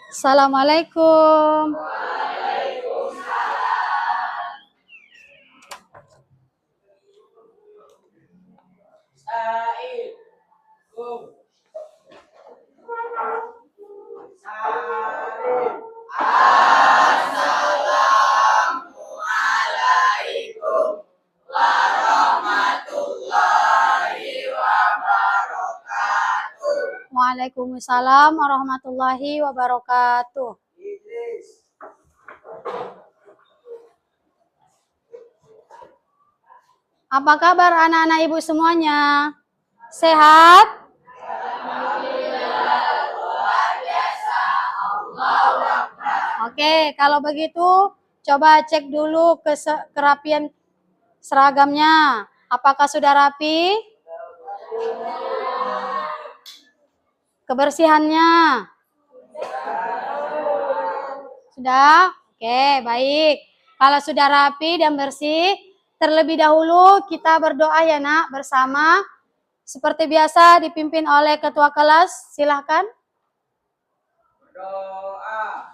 Assalamualaikum. Waalaikumsalam warahmatullahi wabarakatuh. Apa kabar anak-anak ibu semuanya? Sehat? Oke, kalau begitu coba cek dulu kerapian seragamnya. Apakah sudah rapi? Kebersihannya? Sudah? Oke, baik. Kalau sudah rapi dan bersih, terlebih dahulu kita berdoa ya nak bersama. Seperti biasa dipimpin oleh ketua kelas. Silahkan. Berdoa.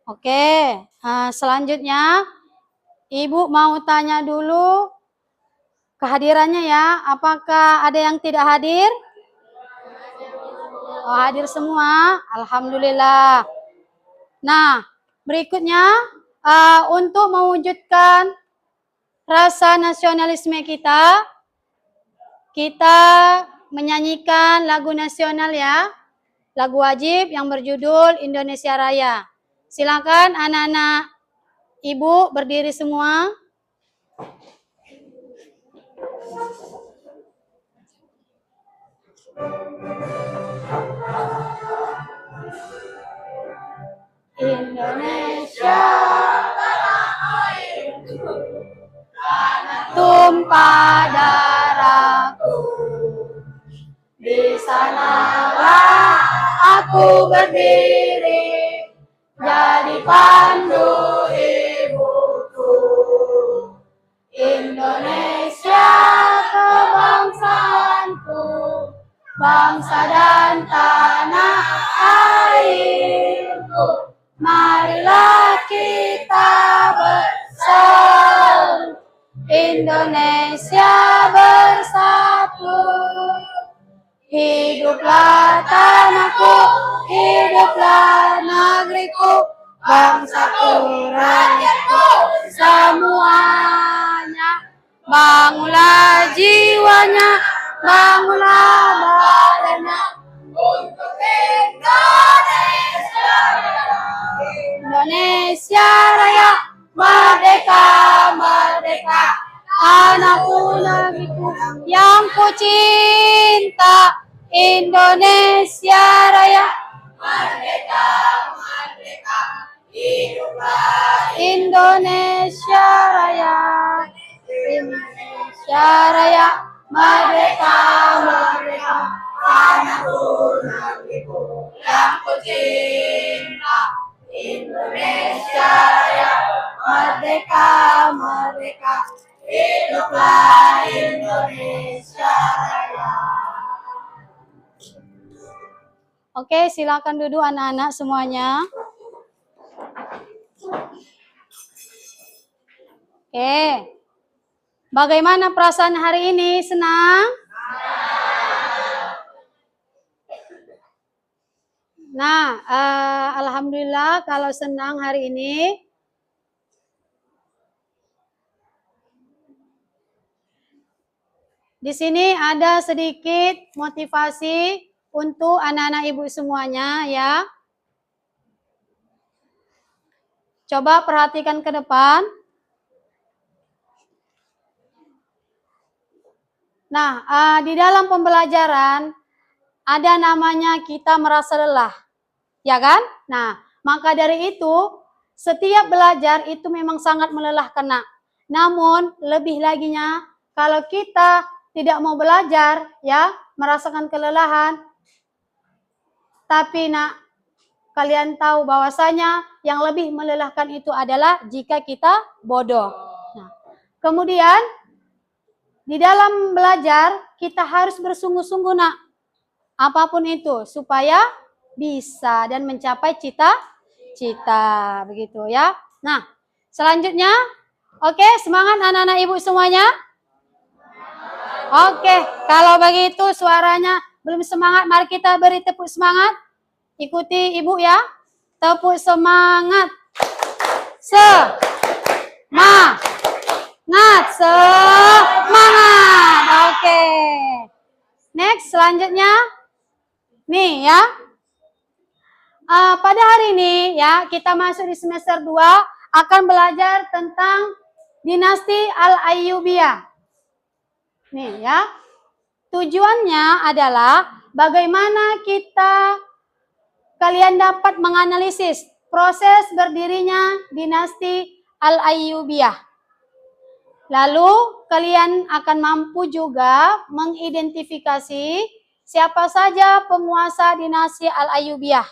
Oke, selanjutnya Ibu mau tanya dulu kehadirannya ya. Apakah ada yang tidak hadir? Oh, hadir semua. Alhamdulillah. Nah, berikutnya untuk mewujudkan rasa nasionalisme kita menyanyikan lagu nasional ya. Lagu wajib yang berjudul Indonesia Raya. Silakan anak-anak ibu berdiri semua. Indonesia tanah airku, tanah tumpah darahku. Di sanalah aku berdiri, jadi pandu ibuku. Indonesia kebangsaanku, bangsa dan tanah airku. Marilah kita bersatu, Indonesia bersatu. Hiduplah tanahku, hiduplah negeriku, bangsaku, rakyatku, semuanya. Bangunlah jiwanya, bangunlah badannya, untuk Indonesia Raya. Indonesia Raya, merdeka, merdeka, anakku negeriku yang ku cinta. Indonesia Raya, merdeka, merdeka, hiduplah Indonesia Raya. Indonesia Raya, merdeka, merdeka, anakku negeriku yang ku cinta. Indonesia Raya, merdeka, merdeka, hiduplah Indonesia Raya. Oke, silakan duduk anak-anak semuanya. Oke. Bagaimana perasaan hari ini? Senang? Nah, alhamdulillah kalau senang hari ini. Di sini ada sedikit motivasi untuk anak-anak ibu semuanya ya. Coba perhatikan ke depan. Nah, di dalam pembelajaran ada namanya kita merasa lelah, ya kan? Nah, maka dari itu setiap belajar itu memang sangat melelahkan, Nak. Namun lebih laginya kalau kita tidak mau belajar, ya, merasakan kelelahan, tapi Nak, kalian tahu bahwasanya yang lebih melelahkan itu adalah jika kita bodoh. Nah, kemudian di dalam belajar kita harus bersungguh-sungguh, Nak. Apapun itu supaya bisa dan mencapai cita-cita, begitu ya. Nah, selanjutnya, oke, semangat anak-anak ibu semuanya. Oke, kalau begitu suaranya belum semangat, mari kita beri tepuk semangat. Ikuti ibu ya. Tepuk semangat. Semangat. Semangat. Oke. Next, selanjutnya. Nih ya. Pada hari ini ya, kita masuk di semester 2 akan belajar tentang dinasti Al-Ayyubiyah. Nih ya. Tujuannya adalah bagaimana kalian dapat menganalisis proses berdirinya dinasti Al-Ayyubiyah. Lalu kalian akan mampu juga mengidentifikasi siapa saja penguasa dinasti Al-Ayyubiyah,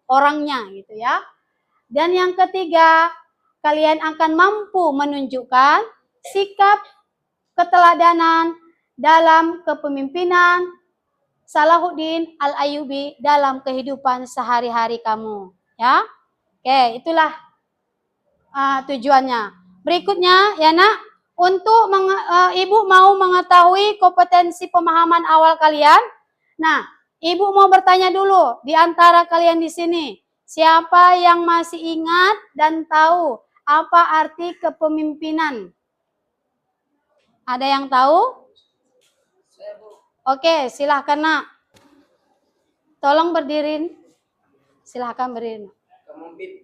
orangnya gitu ya. Dan yang ketiga, kalian akan mampu menunjukkan sikap keteladanan dalam kepemimpinan Salahuddin Al-Ayyubi dalam kehidupan sehari-hari kamu, ya. Oke, itulah tujuannya. Berikutnya, ya Nak, untuk Ibu mau mengetahui kompetensi pemahaman awal kalian. Nah, Ibu mau bertanya dulu di antara kalian di sini, siapa yang masih ingat dan tahu apa arti kepemimpinan? Ada yang tahu? Oke, silahkan Nak. Tolong berdiri. Silahkan berdiri.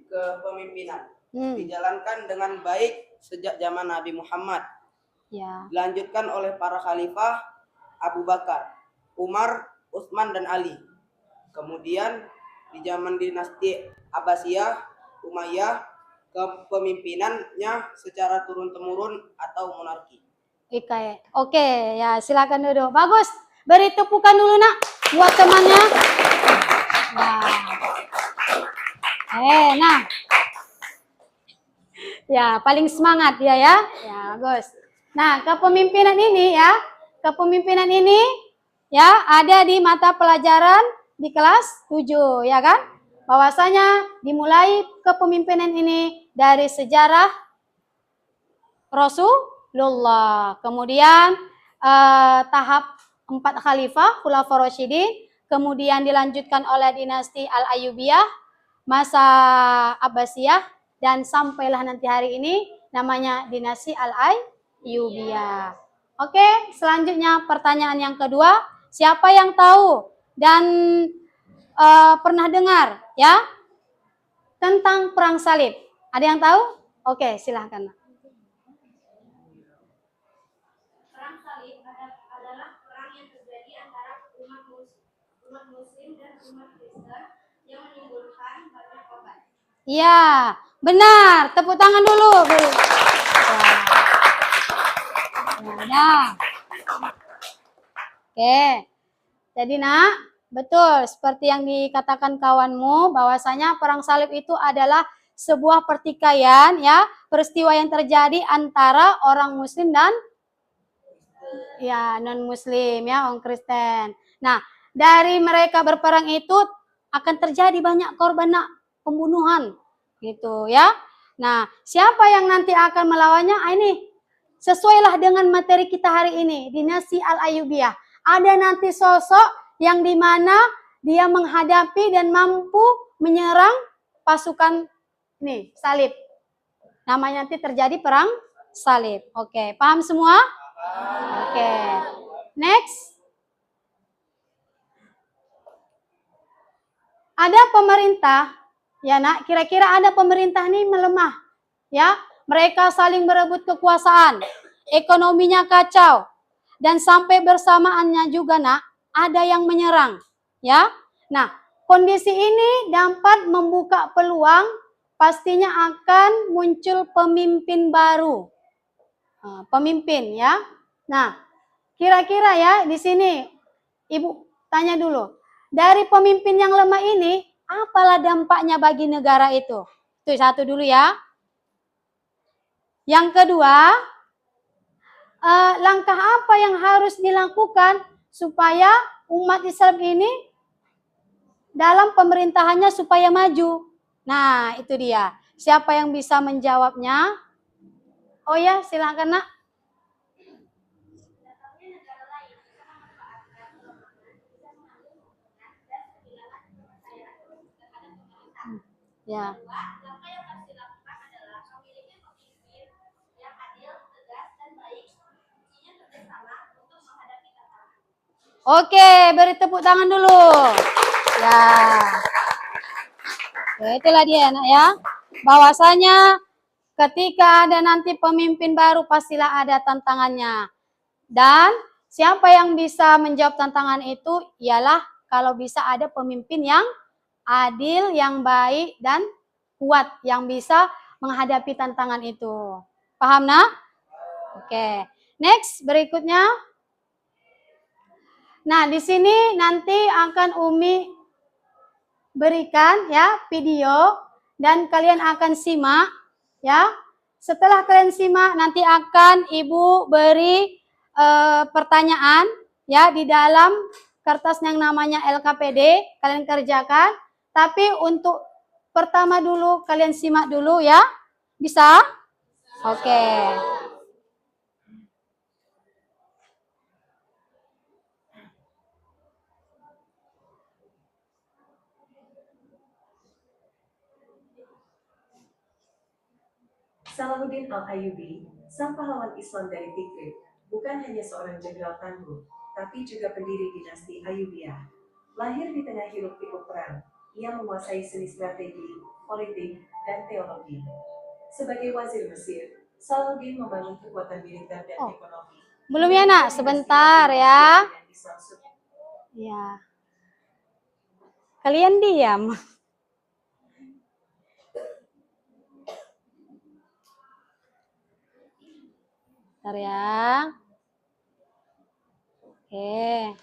Kepemimpinan dijalankan dengan baik sejak zaman Nabi Muhammad. Ya. Dilanjutkan oleh para khalifah Abu Bakar, Umar, Utsman dan Ali. Kemudian di zaman dinasti Abbasiyah, Umayyah, kepemimpinannya secara turun-temurun atau monarki. Oke, ya silakan duduk. Bagus. Beri tepukan dulu Nak buat temannya. Nah. Nah. Ya, paling semangat dia ya. Ya, bagus. Nah, kepemimpinan ini ya ada di mata pelajaran di kelas 7 ya kan? Bahwasanya dimulai kepemimpinan ini dari sejarah Rasulullah. Kemudian tahap 4 khalifah, Khulafaur Rasyidin, kemudian dilanjutkan oleh dinasti Al-Ayyubiyah, masa Abbasiyah, dan sampailah nanti hari ini namanya dinasti Al-Ayyubiyah. Oke, selanjutnya pertanyaan yang kedua, siapa yang tahu dan pernah dengar ya tentang perang salib? Ada yang tahu? Oke, silahkan. Iya, benar. Tepuk tangan dulu. Ya. Oke. Jadi Nak, betul seperti yang dikatakan kawanmu bahwasanya perang salib itu adalah sebuah pertikaian ya, peristiwa yang terjadi antara orang muslim dan ya non muslim ya, orang Kristen. Nah, dari mereka berperang itu akan terjadi banyak korban Nak, pembunuhan gitu ya. Nah, siapa yang nanti akan melawannya? Ini sesuailah dengan materi kita hari ini, dinasti Al-Ayyubiyah. Ada nanti sosok yang dimana dia menghadapi dan mampu menyerang pasukan nih salib. Namanya nanti terjadi perang salib. Oke, paham semua? Oke. Next. Ada pemerintah Ya nak, kira-kira ada pemerintah nih melemah, ya, mereka saling berebut kekuasaan, ekonominya kacau, dan sampai bersamaannya juga nak, ada yang menyerang, ya. Nah, kondisi ini dapat membuka peluang, pastinya akan muncul pemimpin baru, pemimpin ya. Nah, kira-kira ya di sini, Ibu tanya dulu, dari pemimpin yang lemah ini, apalah dampaknya bagi negara itu? Itu satu dulu ya. Yang kedua, langkah apa yang harus dilakukan supaya umat Islam ini dalam pemerintahannya supaya maju? Nah, itu dia. Siapa yang bisa menjawabnya? Oh ya, silakan nak. Ya. Oke, beri tepuk tangan dulu. Ya. Ya, itulah dia nak ya. Bahwasanya ketika ada nanti pemimpin baru pastilah ada tantangannya. Dan siapa yang bisa menjawab tantangan itu ialah kalau bisa ada pemimpin yang adil, yang baik dan kuat yang bisa menghadapi tantangan itu. Paham nak? Oke. Next, berikutnya. Nah, di sini nanti akan Umi berikan ya video dan kalian akan simak ya. Setelah kalian simak nanti akan Ibu beri pertanyaan ya di dalam kertas yang namanya LKPD, kalian kerjakan. Tapi untuk pertama dulu kalian simak dulu ya. Bisa? Oke. Salahuddin Al-Ayyubi, sang pahlawan Islam dari Tikrit, bukan hanya seorang jenderal tangguh, tapi juga pendiri dinasti Ayyubiyah. Lahir di tengah hiruk-pikuk perang, ia menguasai seni strategi, politik, dan teologi. Sebagai wazir Mesir, Salahuddin membangun kekuatan militer dan ekonomi. Belum ya nak, sebentar ya. Ya. Kalian diam. Bentar ya. Oke.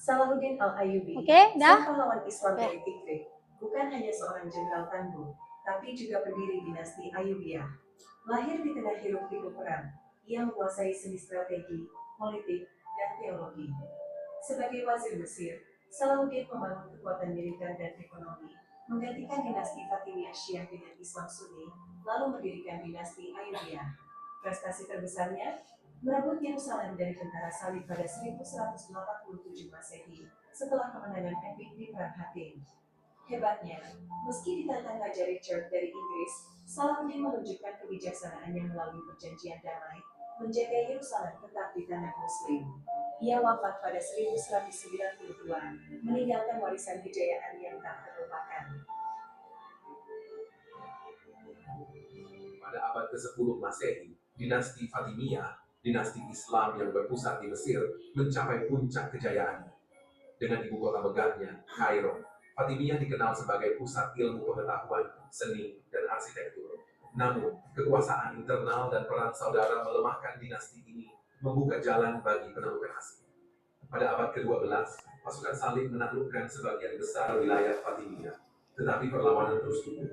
Salahuddin Al-Ayyubi, dah? sang pahlawan Islam dari Tikrit, bukan hanya seorang jenderal tangguh, tapi juga pendiri dinasti Ayyubiyah. Lahir di tengah hiruk-pikuk perang, ia menguasai seni strategi, politik, dan teologi. Sebagai wazir Mesir, Salahuddin membangun kekuatan militer dan ekonomi, menggantikan dinasti Fatimiyah Syiah dengan Islam Sunni, lalu mendirikan dinasti Ayyubiyah. Prestasi terbesarnya merebut Yerusalem dari tentara Salib pada 1187 Masehi setelah kemenangan epik di Perang Hattin. Hebatnya, meski ditantang Raja Richard dari Inggris, Salahuddin menunjukkan kebijaksanaannya melalui perjanjian damai, menjaga Yerusalem tetap di tanah Muslim. Ia wafat pada 1192, meninggalkan warisan kejayaan yang tak terlupakan. Pada abad ke-10 Masehi, dinasti Fatimiyah, dinasti Islam yang berpusat di Mesir, mencapai puncak kejayaannya. Dengan ibu kota megahnya, Kairo, Fatimiyah dikenal sebagai pusat ilmu pengetahuan, seni, dan arsitektur. Namun, kekuasaan internal dan perang saudara melemahkan dinasti ini, membuka jalan bagi penaklukan asing. Pada abad ke-12, pasukan Salib menaklukkan sebagian besar wilayah Fatimiyah, tetapi perlawanan terus tumbuh.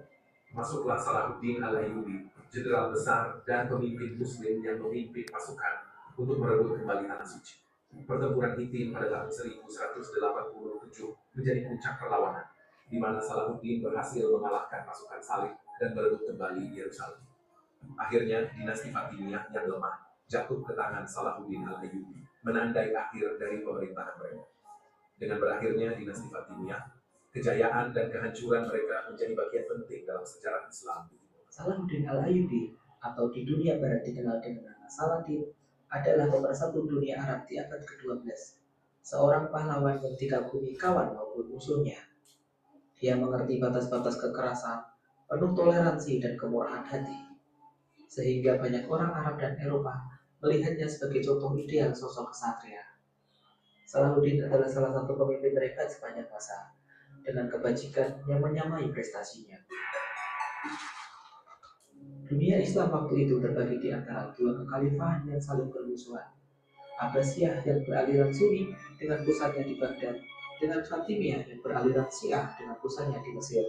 Masuklah Salahuddin Al-Ayyubi, jenderal besar dan pemimpin Muslim yang memimpin pasukan untuk merebut kembali tanah suci. Pertempuran Hittin pada tahun 1187 menjadi puncak perlawanan, di mana Salahuddin berhasil mengalahkan pasukan Salib dan merebut kembali Yerusalem. Akhirnya, dinasti Fatimiyah yang lemah jatuh ke tangan Salahuddin Al-Ayyubi, menandai akhir dari pemerintahan mereka. Dengan berakhirnya dinasti Fatimiyah, Kejayaan dan kehancuran mereka menjadi bagian penting dalam sejarah Islam. Salahuddin Al-Ayyubi atau di dunia barat dikenal dengan nama Saladin adalah pemersatu dunia Arab di abad ke-12. Seorang pahlawan yang dikagumi kawan maupun musuhnya. Dia mengerti batas-batas kekerasan, penuh toleransi dan kemurahan hati. Sehingga banyak orang Arab dan Eropa melihatnya sebagai contoh ideal sosok kesatria. Salahuddin adalah salah satu pemimpin mereka sepanjang masa, dengan kebajikan yang menyamai prestasinya. Dunia Islam waktu itu terbagi di antara dua kekhalifahan yang saling bermusuhan. Abbasiyah yang beraliran Sunni dengan pusatnya di Baghdad, dengan Fatimiyah yang beraliran Syiah dengan pusatnya di Mesir.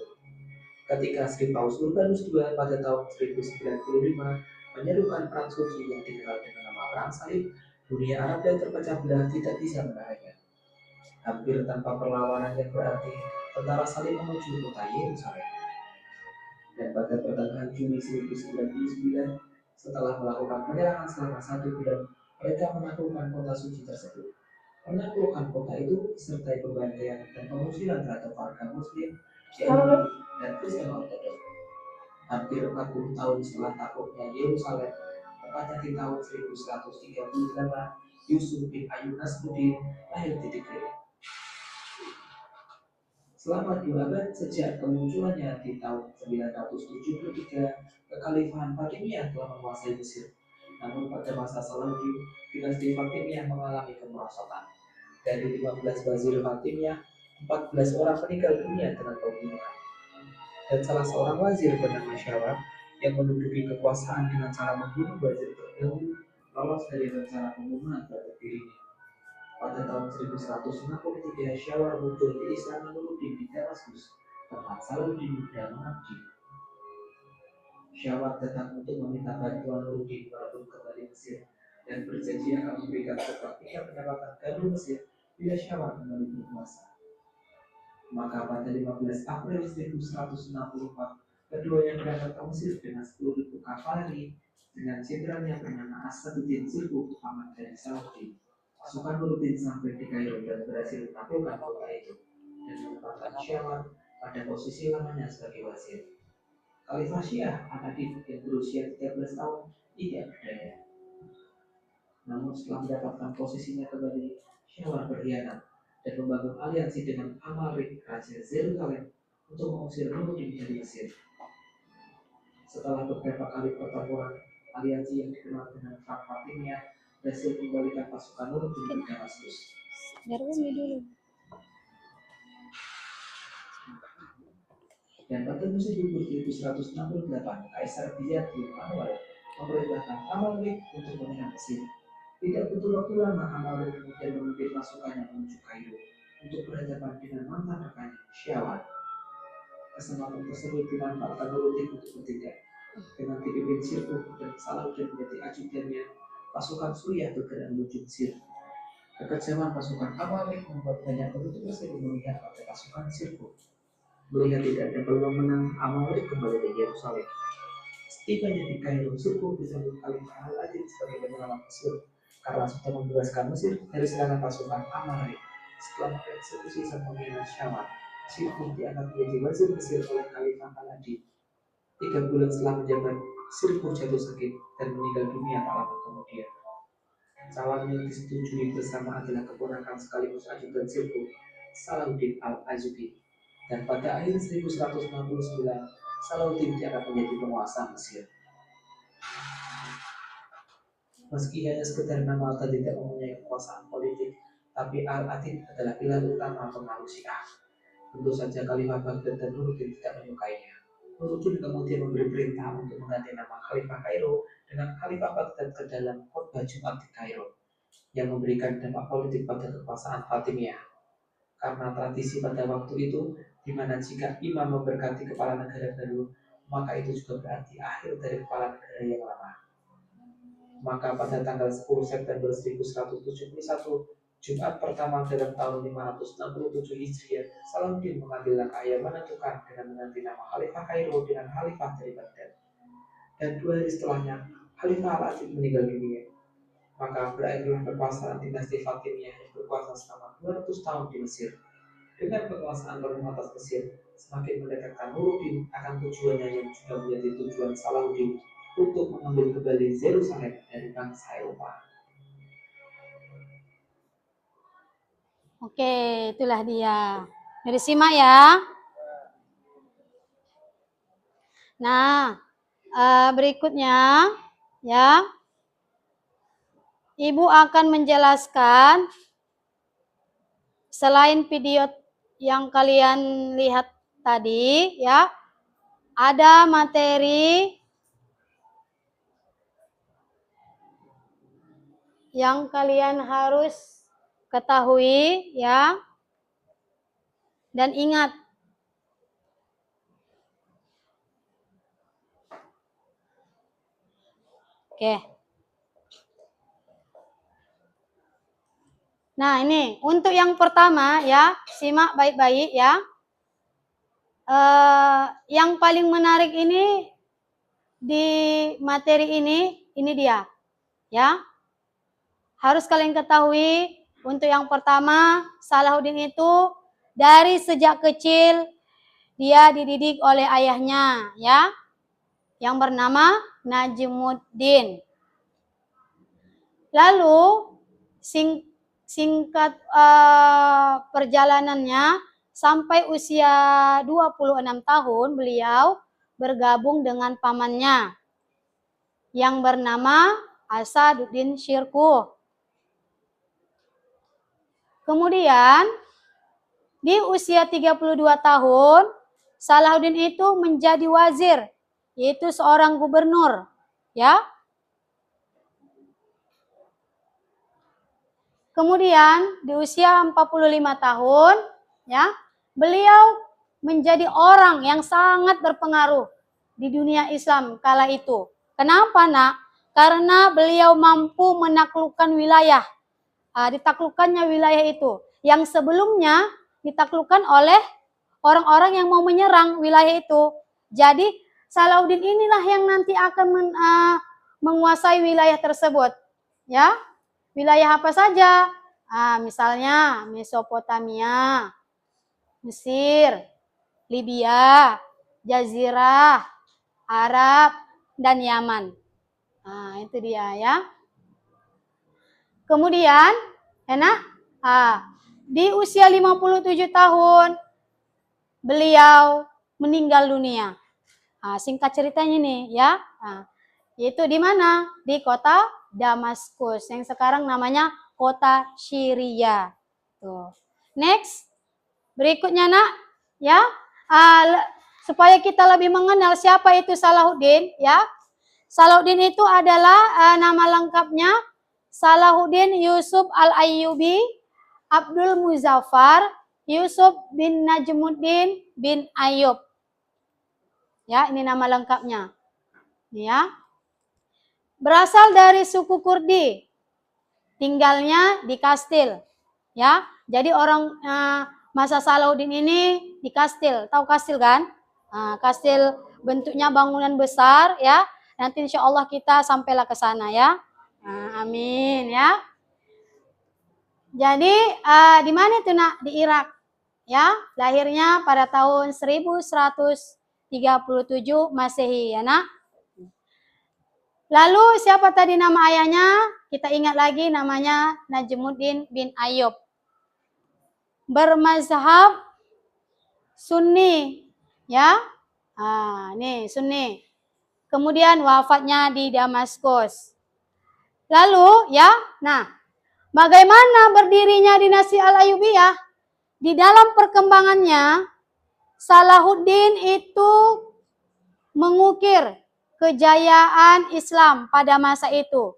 Ketika Sri Paus Urbanus II pada tahun 1095 menyerukan perang suci yang dikenal dengan nama Perang Salib, dunia Arab yang terpecah belah tidak bisa menahannya. Hampir tanpa perlawanan yang berarti, tentara salib menuju kota Yerusalem. Dan pada pertengahan Juni 1099, setelah melakukan penyerangan selama 1 bulan, mereka menaklukkan kota suci tersebut. Penaklukan kota itu disertai pembantaian dan pengusiran terhadap warga Muslim, Yahudi, dan Kristen Ortodok. Hampir 40 tahun setelah takluknya Yerusalem, tepatnya di tahun 1138, Yusuf bin Ayyub Nasruddin lahir di Tigray. Selama 2 abad sejak kemunculannya di tahun 973, kekhalifahan Fatimiyah telah menguasai Mesir. Namun pada masa Salahuddin, dinasti Fatimiyah mengalami kemerosotan. Dari 15 wazir Fatimiyah, 14 orang meninggal dunia dengan pembunuhan. Dan salah seorang wazir bernama Syawar yang menduduki kekuasaan dengan cara membunuh wazir terdahulu lolos dari rencana pembunuhan terhadap dirinya. Pada tahun 1163, Syawar muncul di istana Nuruddin di Damaskus, tempat Salahuddin muda mengabdi. Syawar datang untuk meminta bantuan Nuruddin merebut kembali Mesir dan berjanji akan memberikan sepertiga pendapatan gandum Mesir bila Syawar kembali berkuasa. Maka pada 15 April 1164, keduanya berangkat ke Mesir dengan 10.000 kavaleri dengan jenderal yang bernama Asaduddin Zilku, paman dari Salahuddin. Pasukan Nuruddin sampai di Kairo dan berhasil menaklukkan kota itu dan menempatkan Syawar pada posisi lamanya sebagai wazir. Khalifah Syiah Al-Adid yang berusia 13 tahun tidak berdaya. Namun setelah mendapatkan posisinya kembali, Syawar berkhianat dan membangun aliansi dengan Amalrik, Raja Yerusalem, untuk mengusir Nuruddin dari Mesir. Setelah beberapa kali pertempuran, aliansi yang dikenal dengan Perang Fatimiyah berhasil kembalikan pasukan Nuruddin ke Damaskus. Dan pada musim gugur 1168, Kaisar Bizantium Anwar memerintahkan Amalrik untuk menyerang Mesir. Tidak butuh waktu lama, Amalrik kemudian memimpin pasukannya menuju Kairo untuk berhadapan dengan mantan rekannya, Syawar. Kesempatan tersebut dimanfaatkan Nuruddin untuk bertindak. Dengan dipimpin Sirkuh dan Salahuddin menjadi ajudannya, pasukan Suriah bergerak menuju Mesir. Kekejaman pasukan Amalrik membuat banyak penduduk Mesir memihak pada pasukan Sirkuh. Melihat tidak ada peluang menang, Amalrik kembali ke Yerusalem. Setibanya di Kairo, Sirkuh disambut Khalifah Al-Adid sebagai penyelamat Mesir karena sudah membebaskan Mesir dari serangan pasukan Amalrik. Setelah mengeksekusi sang pemimpin Syawar, Sirkuh diangkat menjadi wazir Mesir oleh Khalifah Al-Adid. 3 bulan setelah menjabat, Sirkuh jatuh sakit dan meninggal dunia tak lama kemudian. Calon yang disetujui bersama adalah keponakan sekaligus ajudan Sirkuh, Salahuddin Al-Ayyubi. Dan pada akhir 1169, Salahuddin diangkat menjadi penguasa Mesir. Meski hanya sekedar nama atau tidak mempunyai kekuasaan politik, tapi Al-Adid adalah pilar utama pengaruh Syiah. Tentu saja Khalifah Baghdad dan Nuruddin tidak menyukainya. Nuruddin kemudian memberi perintah untuk mengganti nama Khalifah Kairo dengan Khalifah Baghdad ke dalam khutbah Jumat di Kairo, yang memberikan dampak politik pada kekuasaan Fatimiyah. Karena tradisi pada waktu itu, di mana jika imam memberkati kepala negara baru, maka itu juga berarti akhir dari kepala negara yang lama. Maka pada tanggal 10 September 1171, Jumat pertama dalam tahun 567 Hijriah, Salahuddin mengambil langkah yang menentukan dengan mengganti nama Khalifah Kairo dengan Khalifah dari Baghdad. Dan 2 hari setelahnya, Khalifah Al-Adid meninggal dunia. Maka berakhirlah kekuasaan dinasti Fatimiyah yang berkuasa selama 200 tahun di Mesir. Dengan penguasaan Roma atas Mesir, semakin mendekatkan Nuruddin akan tujuannya yang juga menjadi tujuan Salahuddin untuk mengambil kembali Yerusalem dari bangsa Eropa. Oke, itulah dia. Dari simak ya. Nah, berikutnya ya. Ibu akan menjelaskan selain video yang kalian lihat tadi ya, ada materi yang kalian harus ketahui ya. Dan ingat, oke. Nah, ini untuk yang pertama ya, simak baik-baik ya. Yang paling menarik ini di materi ini dia ya. Harus kalian ketahui, untuk yang pertama, Salahuddin itu dari sejak kecil dia dididik oleh ayahnya ya, yang bernama Najmuddin. Lalu singkat perjalanannya sampai usia 26 tahun beliau bergabung dengan pamannya yang bernama Asaduddin Syirkuh. Kemudian di usia 32 tahun Salahuddin itu menjadi wazir, yaitu seorang gubernur ya. Kemudian di usia 45 tahun ya, beliau menjadi orang yang sangat berpengaruh di dunia Islam kala itu. Kenapa, Nak? Karena beliau mampu menaklukkan wilayah. Ditaklukkannya wilayah itu yang sebelumnya ditaklukkan oleh orang-orang yang mau menyerang wilayah itu. Jadi Salahuddin inilah yang nanti akan menguasai wilayah tersebut ya. Wilayah apa saja? Misalnya Mesopotamia, Mesir, Libya, Jazirah, Arab, dan Yaman. Itu dia ya. Kemudian, enak? Di usia 57 tahun, beliau meninggal dunia. Singkat ceritanya nih ya. Yaitu di mana? Di kota Damaskus, yang sekarang namanya kota Syria. Tuh. Next. Berikutnya, Nak, ya. Supaya kita lebih mengenal siapa itu Salahuddin, ya. Salahuddin itu adalah nama lengkapnya Salahuddin Yusuf Al-Ayyubi Abdul Muzaffar Yusuf bin Najmuddin bin Ayyub. Ya, ini nama lengkapnya. Ya. Berasal dari suku Kurdi, tinggalnya di Kastil, ya. Jadi orang masa Salahuddin ini di Kastil, tahu Kastil kan? Kastil bentuknya bangunan besar, ya. Nanti insya Allah kita sampailah ke sana ya. Amin ya. Jadi di mana itu, Nak? Di Irak, ya. Lahirnya pada tahun 1137 Masehi ya, Nak. Lalu siapa tadi nama ayahnya? Kita ingat lagi, namanya Najmuddin bin Ayyub. Bermazhab Sunni, ya. Nih Sunni. Kemudian wafatnya di Damaskus. Lalu ya, nah, bagaimana berdirinya dinasti Al-Ayyubiyah? Di dalam perkembangannya, Salahuddin itu mengukir kejayaan Islam pada masa itu.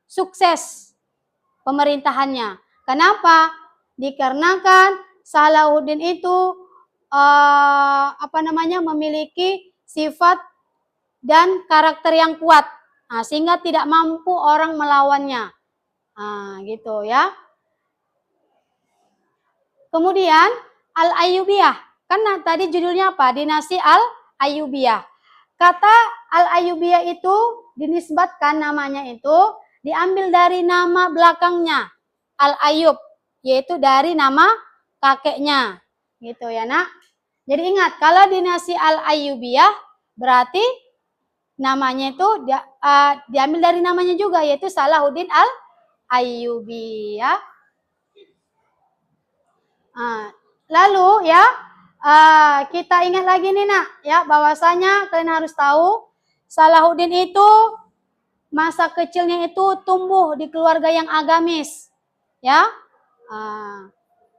Sukses pemerintahannya. Kenapa? Dikarenakan Salahuddin itu memiliki sifat dan karakter yang kuat. Sehingga tidak mampu orang melawannya. Gitu ya. Kemudian Al-Ayyubiyah. Kan tadi judulnya apa? Dinasti Al-Ayyubiyah. Kata Al-Ayyubiyah itu dinisbatkan, namanya itu diambil dari nama belakangnya Al-Ayyub, yaitu dari nama kakeknya. Gitu ya, Nak. Jadi ingat, kalau dinasti Al-Ayyubiyah berarti namanya itu diambil dari namanya juga, yaitu Salahuddin Al-Ayyubi ya. Lalu ya, kita ingat lagi nih Nak, ya, bahwasanya kalian harus tahu Salahuddin itu masa kecilnya itu tumbuh di keluarga yang agamis, ya,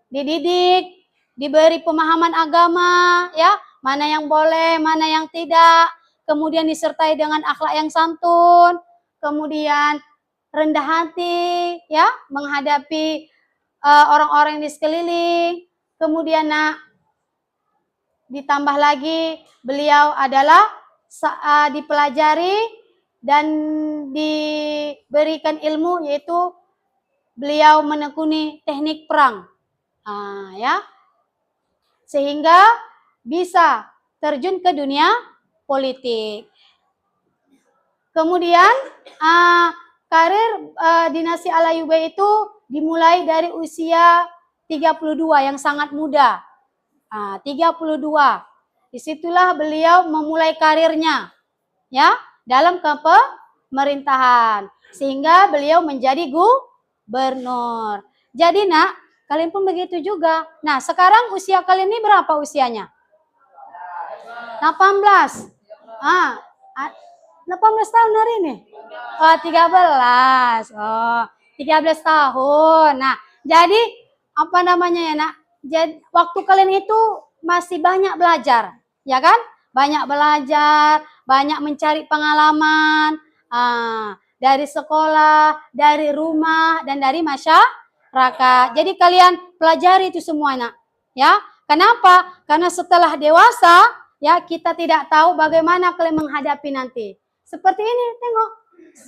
dididik, diberi pemahaman agama, ya, mana yang boleh, mana yang tidak, kemudian disertai dengan akhlak yang santun, kemudian rendah hati, ya, menghadapi orang-orang di sekeliling. Kemudian Nak, ditambah lagi beliau adalah dipelajari dan diberikan ilmu, yaitu beliau menekuni teknik perang, ya, sehingga bisa terjun ke dunia politik. Kemudian karir dinasti Al-Ayyubiyah itu dimulai dari usia 32 yang sangat muda. 32. Disitulah beliau memulai karirnya, ya, dalam kepemerintahan, sehingga beliau menjadi gubernur. Jadi Nak, kalian pun begitu juga. Nah, sekarang usia kalian ini berapa usianya? 18. 18 tahun hari ini? Oh, 13. Oh, 13 tahun. Nah, jadi apa namanya ya Nak? Jadi waktu kalian itu masih banyak belajar, ya kan? Banyak belajar, banyak mencari pengalaman dari sekolah, dari rumah, dan dari masyarakat. Jadi kalian pelajari itu semua Nak, ya. Kenapa? Karena setelah dewasa, ya, kita tidak tahu bagaimana kalian menghadapi nanti. Seperti ini, tengok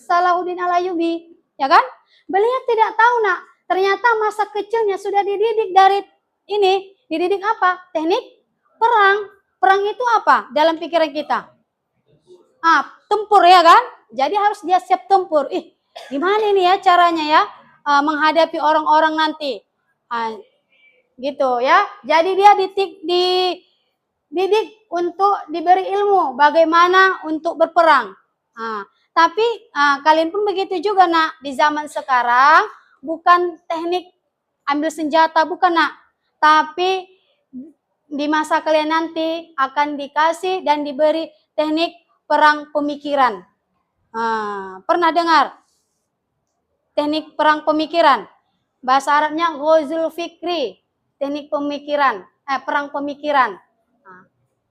Salahuddin Al-Ayyubi, ya kan? Beliau tidak tahu Nak, ternyata masa kecilnya sudah dididik dari ini. Dididik apa? Teknik perang. Perang itu apa dalam pikiran kita? Tempur, ya kan? Jadi harus dia siap tempur. Gimana ini ya caranya ya menghadapi orang-orang nanti? Gitu ya. Jadi dia dididik untuk diberi ilmu bagaimana untuk berperang. Tapi kalian pun begitu juga Nak. Di zaman sekarang bukan teknik ambil senjata, bukan Nak. Tapi di masa kalian nanti akan dikasih dan diberi teknik perang pemikiran. Pernah dengar teknik perang pemikiran? Bahasa Arabnya ghazul fikri, teknik pemikiran, perang pemikiran.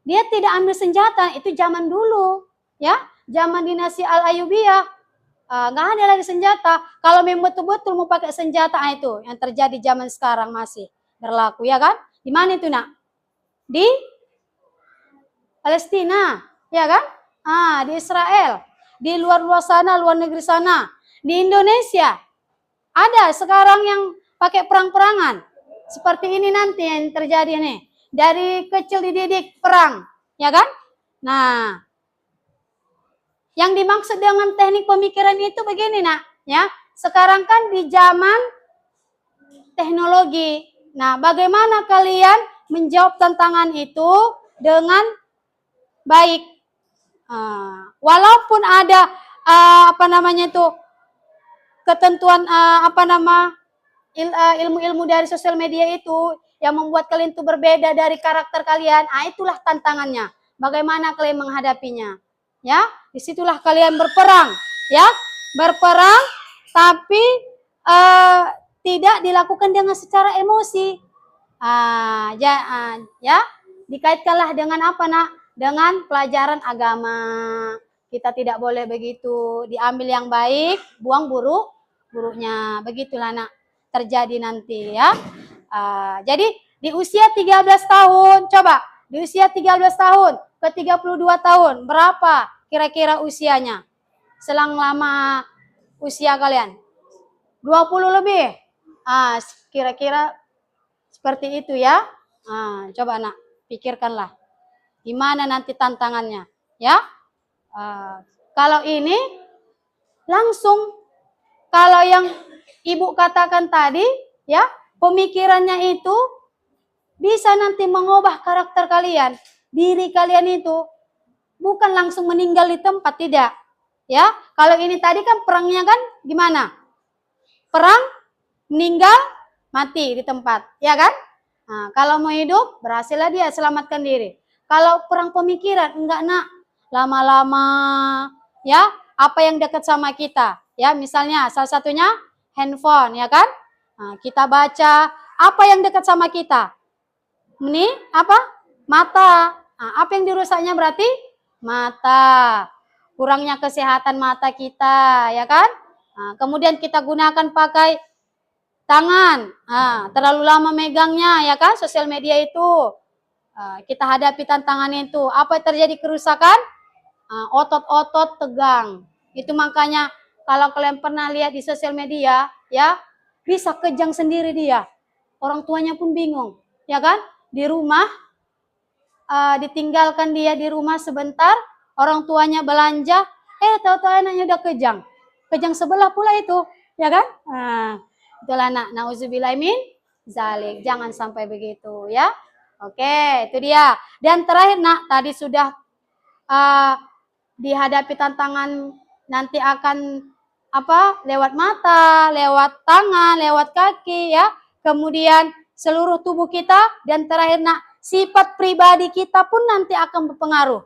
Dia tidak ambil senjata, itu zaman dulu, ya, zaman dinasti Al-Ayyubiyah. Nggak ada lagi senjata. Kalau memang betul-betul mau pakai senjata, itu yang terjadi zaman sekarang masih berlaku, ya kan? Di mana itu Nak? Di Palestina, ya kan? Di Israel, di luar sana, luar negeri sana. Di Indonesia ada sekarang yang pakai perang-perangan. Seperti ini nanti yang terjadi nih. Dari kecil dididik perang, ya kan? Nah, yang dimaksud dengan teknik pemikiran itu begini Nak, ya. Sekarang kan di zaman teknologi. Nah, bagaimana kalian menjawab tantangan itu dengan baik? Walaupun ada ketentuan ilmu-ilmu dari sosial media itu yang membuat kalian itu berbeda dari karakter kalian. Itulah tantangannya. Bagaimana kalian menghadapinya? Ya, disitulah kalian berperang, ya, berperang, tapi tidak dilakukan dengan secara emosi. Ya, dikaitkanlah dengan apa Nak? Dengan pelajaran agama. Kita tidak boleh begitu, diambil yang baik, buang buruknya. Begitulah Nak terjadi nanti, ya. Jadi di usia 13 tahun, coba di usia 13 tahun ke 32 tahun, berapa kira-kira usianya? Selang lama usia kalian? 20 lebih? Kira-kira seperti itu ya. Coba Nak, pikirkanlah. Gimana nanti tantangannya, ya? Kalau ini langsung, kalau yang Ibu katakan tadi, ya, pemikirannya itu bisa nanti mengubah karakter kalian. Diri kalian itu bukan langsung meninggal di tempat, tidak. Ya, kalau ini tadi kan perangnya kan gimana? Perang, meninggal, mati di tempat, ya kan? Nah, kalau mau hidup, berhasillah dia selamatkan diri. Kalau perang pemikiran, enggak nak. Lama-lama, ya, apa yang dekat sama kita. Ya, misalnya salah satunya handphone, ya kan? Nah, kita baca, apa yang dekat sama kita? Ini apa? Mata. Nah, apa yang dirusaknya berarti? Mata. Kurangnya kesehatan mata kita, ya kan? Nah, kemudian kita gunakan pakai tangan. Nah, terlalu lama megangnya, ya kan? Sosial media itu. Kita hadapi tantangan itu. Apa yang terjadi kerusakan? Otot-otot tegang. Itu makanya kalau kalian pernah lihat di sosial media, ya, bisa kejang sendiri dia. Orang tuanya pun bingung, ya kan? Di rumah, ditinggalkan dia di rumah sebentar, orang tuanya belanja, tahu-tahu anaknya udah kejang. Kejang sebelah pula itu, ya kan? Itulah nak, nauzubillah min zalik. Jangan sampai begitu, ya. Oke, itu dia. Dan terakhir nak, tadi sudah dihadapi tantangan nanti akan apa? Lewat mata, lewat tangan, lewat kaki, ya. Kemudian seluruh tubuh kita, dan terakhir nak, sifat pribadi kita pun nanti akan berpengaruh.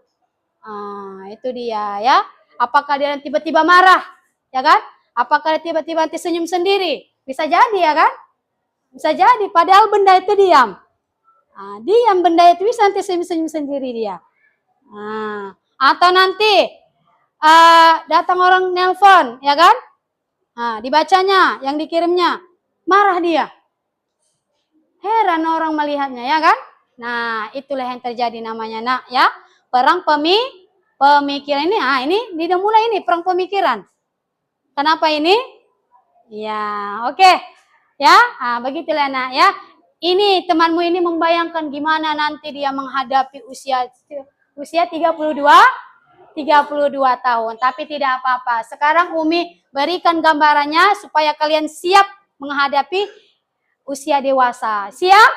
Itu dia, ya. Apakah dia tiba-tiba marah, ya kan? Apakah dia tiba-tiba nanti senyum sendiri? Bisa jadi, ya kan? Bisa jadi, padahal benda itu diam. Diam benda itu bisa nanti senyum-senyum sendiri dia. Atau nanti datang orang nelpon, ya kan? Dibacanya, yang dikirimnya, marah dia. Heran orang melihatnya, ya kan? Nah, itulah yang terjadi namanya nak, ya. Perang pemikiran ini, ini udah mulai ini perang pemikiran. Kenapa ini? Ya, oke. Ya, begitulah nak, ya. Ini temanmu ini membayangkan gimana nanti dia menghadapi usia 32 tahun, tapi tidak apa-apa. Sekarang Umi berikan gambarannya supaya kalian siap menghadapi usia dewasa. Siap?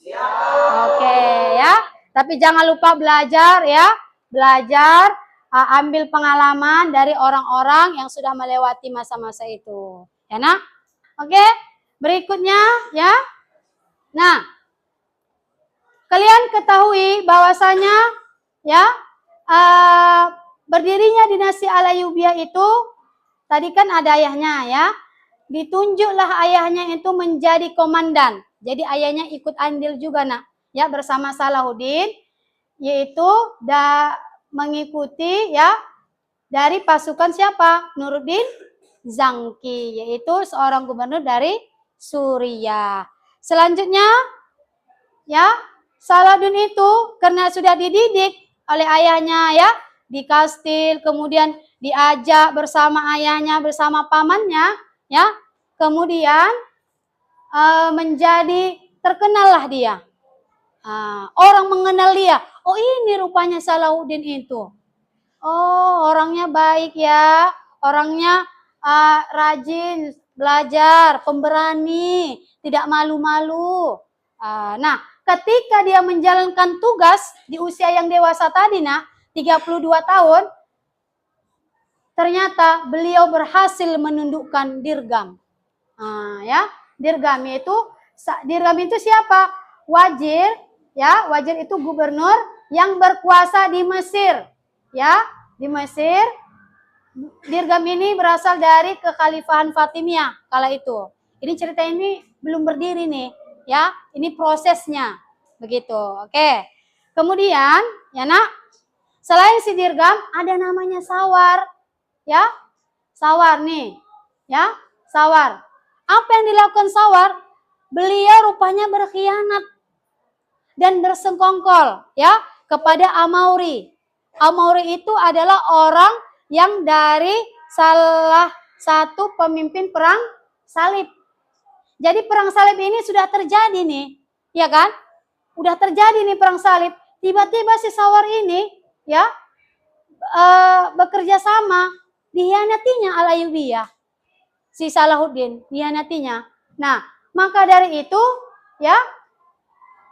Siap. Oke, ya. Tapi jangan lupa belajar, ya. Belajar, ambil pengalaman dari orang-orang yang sudah melewati masa-masa itu. Ya, nak? Oke. Berikutnya, ya. Nah, kalian ketahui bahwasanya, ya, berdirinya dinasti Al-Ayyubiyah itu tadi kan ada ayahnya, ya. Ditunjuklah ayahnya itu menjadi komandan. Jadi ayahnya ikut andil juga nak, ya, bersama Salahuddin, yaitu mengikuti, ya, dari pasukan siapa? Nuruddin Zangki, yaitu seorang gubernur dari Suriah. Selanjutnya, ya, Salahuddin itu karena sudah dididik oleh ayahnya, ya, di kastil, kemudian diajak bersama ayahnya, bersama pamannya, ya, kemudian menjadi terkenallah dia. Orang mengenal dia. Oh, ini rupanya Salahuddin itu. Oh, orangnya baik, ya, orangnya rajin belajar, pemberani, tidak malu-malu. Nah, ketika dia menjalankan tugas di usia yang dewasa tadi, nak, 32 tahun, ternyata beliau berhasil menundukkan Dirgam. Ya, Dirgam itu siapa? Wazir, ya, Wazir itu gubernur yang berkuasa di Mesir, ya, di Mesir. Dirgam ini berasal dari kekhalifahan Fatimiyah kala itu. Ini cerita ini belum berdiri nih, ya. Ini prosesnya, begitu. Oke. Kemudian, ya nak, selain si Dirgam ada namanya Sawar, ya. Sawar nih, ya, Sawar. Apa yang dilakukan Sawar? Beliau rupanya berkhianat dan bersengkongkol, ya, kepada Amauri. Amauri itu adalah orang yang dari salah satu pemimpin perang salib. Jadi perang salib ini sudah terjadi nih, ya kan? Udah terjadi nih perang salib. Tiba-tiba si Sawar ini, ya, bekerja sama, dihianatinya Al-Ayyubiyah. Si Salahuddin dihianatinya. Nah, maka dari itu, ya,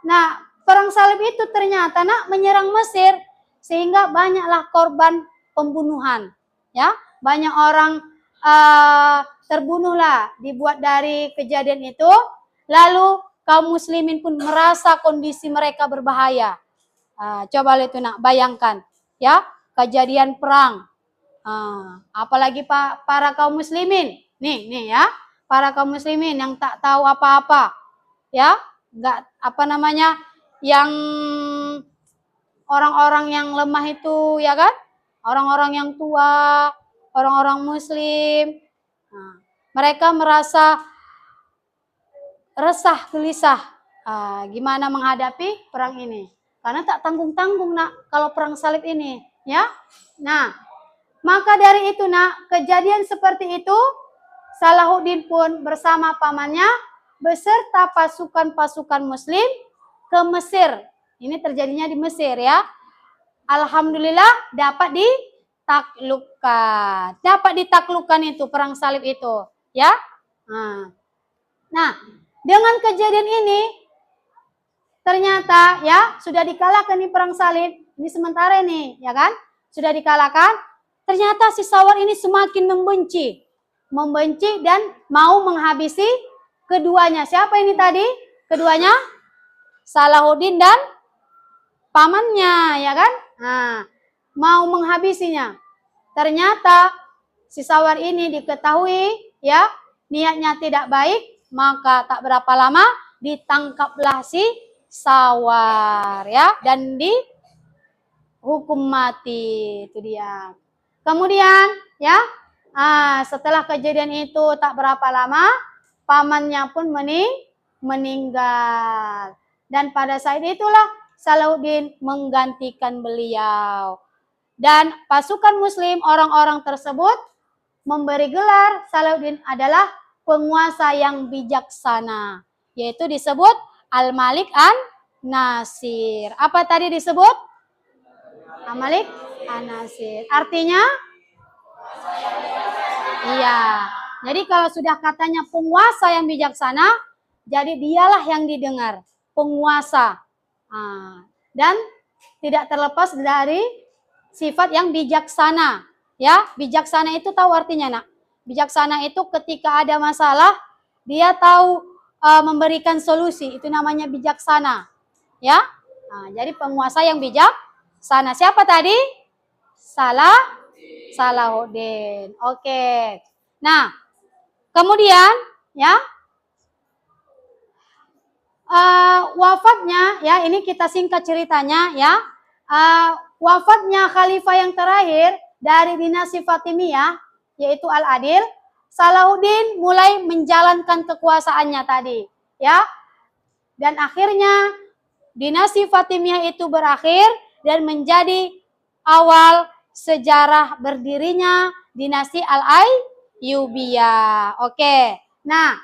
Nah, perang salib itu ternyata menyerang Mesir sehingga banyaklah korban pembunuhan. Ya, banyak orang terbunuhlah dibuat dari kejadian itu. Lalu kaum muslimin pun merasa kondisi mereka berbahaya. Coba itu bayangkan ya, kejadian perang. Apalagi para kaum muslimin. Nih ya, para kaum muslimin yang tak tahu apa-apa. Ya, enggak yang orang-orang yang lemah itu ya kan? Orang-orang yang tua, orang-orang muslim. Mereka merasa resah, gelisah. Gimana menghadapi perang ini? Karena tak tanggung-tanggung kalau perang salib ini, ya. Nah, maka dari itu kejadian seperti itu, Salahuddin pun bersama pamannya beserta pasukan-pasukan muslim ke Mesir. Ini terjadinya di Mesir ya. Alhamdulillah dapat ditaklukkan. Dapat ditaklukkan itu perang salib itu, ya. Nah, dengan kejadian ini ternyata ya sudah dikalahkan di perang salib. Ini sementara ini, ya kan? Sudah dikalahkan. Ternyata si Sawar ini semakin membenci dan mau menghabisi keduanya. Siapa ini tadi? Keduanya Salahuddin dan pamannya, ya kan? Mau menghabisinya. Ternyata si Sawar ini diketahui ya niatnya tidak baik, maka tak berapa lama ditangkaplah si Sawar ya dan dihukum mati. Itu dia. Kemudian ya setelah kejadian itu tak berapa lama pamannya pun meninggal. Dan pada saat itulah Salahuddin menggantikan beliau. Dan pasukan muslim orang-orang tersebut memberi gelar Salahuddin adalah penguasa yang bijaksana. Yaitu disebut Al-Malik An-Nasir. Apa tadi disebut? Al-Malik An-Nasir. Artinya? Iya. Jadi kalau sudah katanya penguasa yang bijaksana, jadi dialah yang didengar. Penguasa. Dan tidak terlepas dari sifat yang bijaksana. Ya, bijaksana itu tahu artinya Bijaksana itu ketika ada masalah, dia tahu memberikan solusi. Itu namanya bijaksana. Ya. Jadi penguasa yang bijaksana. Siapa tadi? Salahuddin. Oke. Nah, kemudian ya wafatnya ya, ini kita singkat ceritanya ya. Wafatnya khalifah yang terakhir dari dinasti Fatimiyah yaitu Al-Adil, Salahuddin mulai menjalankan kekuasaannya tadi ya. Dan akhirnya dinasti Fatimiyah itu berakhir dan menjadi awal sejarah berdirinya dinasti Al-Ayyubiyah. Oke. Nah,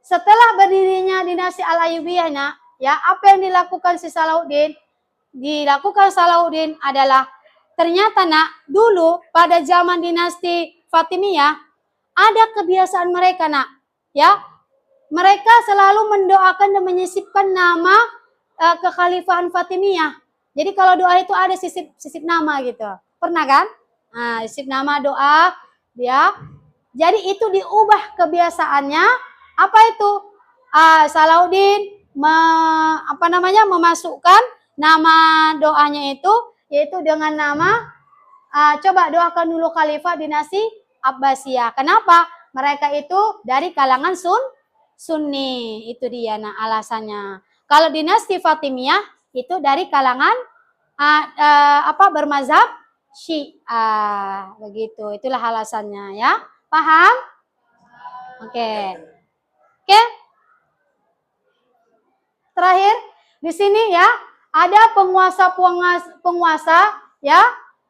setelah berdirinya dinasti Al-Ayyubiyah ya, apa yang dilakukan si Salahuddin? Dilakukan Salahuddin adalah ternyata dulu pada zaman dinasti Fatimiyah ada kebiasaan mereka ya. Mereka selalu mendoakan dan menyisipkan nama kekhalifahan Fatimiyah. Jadi kalau doa itu ada sisip nama gitu. Pernah kan? Sisip nama doa ya. Jadi itu diubah kebiasaannya. Apa itu? Salahuddin memasukkan nama doanya itu yaitu dengan nama coba doakan dulu khalifah dinasti Abbasiyah. Kenapa? Mereka itu dari kalangan Sunni. Itu dia alasannya. Kalau dinasti Fatimiyah itu dari kalangan bermazhab Syiah. Begitu. Itulah alasannya ya. Paham? Oke. Terakhir di sini ya ada penguasa ya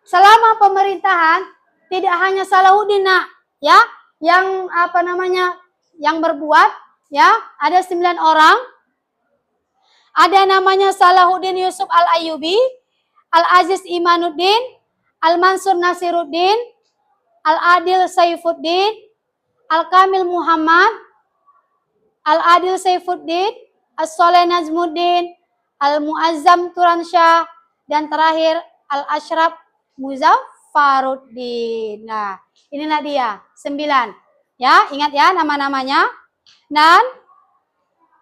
selama pemerintahan tidak hanya Salahuddin ya yang yang berbuat ya ada 9 orang. Ada namanya Salahuddin Yusuf Al-Ayyubi, Al-Aziz Imanuddin, Al-Mansur Nasiruddin, Al-Adil Saifuddin, Al-Kamil Muhammad, Al-Adil Saifuddin, As-Soleh Nazmuddin, Al-Muazzam Turansyah, dan terakhir Al-Ashraf Muzaffaruddin. Nah, inilah dia 9. Ya, ingat ya nama-namanya. Dan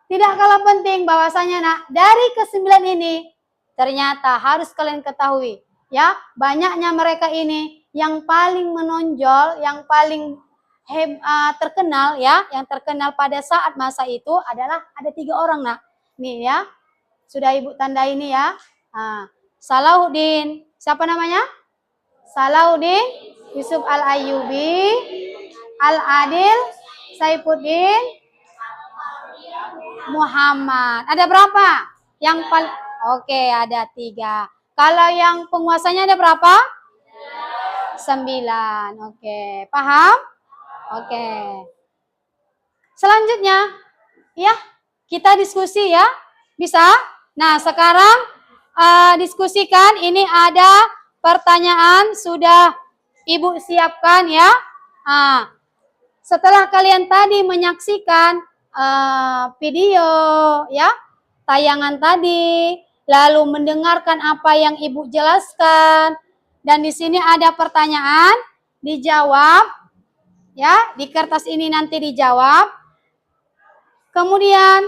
tidak kalah penting bahwasanya nak, dari ke-9 ini ternyata harus kalian ketahui ya, banyaknya mereka ini yang paling menonjol, yang paling terkenal ya, yang terkenal pada saat masa itu adalah ada 3 orang nak. Nih ya, sudah ibu tanda ini ya. Salahuddin, siapa namanya? Salahuddin Yusuf Al-Ayyubi, Al-Adil Saifuddin Muhammad. Ada berapa? Yang paling oke, ada 3. Kalau yang penguasanya ada berapa? 9. Oke, paham? Oke. Selanjutnya, ya, kita diskusi ya. Bisa? Nah, sekarang diskusikan. Ini ada pertanyaan sudah Ibu siapkan ya. Setelah kalian tadi menyaksikan video ya, tayangan tadi, lalu mendengarkan apa yang Ibu jelaskan, dan di sini ada pertanyaan, dijawab ya, di kertas ini nanti dijawab. Kemudian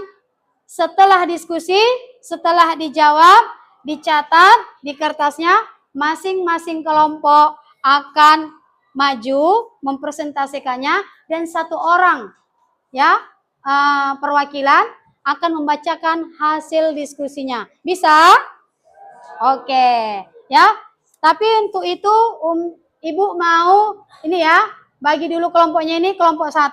setelah diskusi, setelah dijawab, dicatat di kertasnya, masing-masing kelompok akan maju mempresentasikannya, dan 1 orang ya perwakilan akan membacakan hasil diskusinya. Bisa? Oke ya. Tapi untuk itu Ibu mau ini ya, bagi dulu kelompoknya ini, kelompok 1,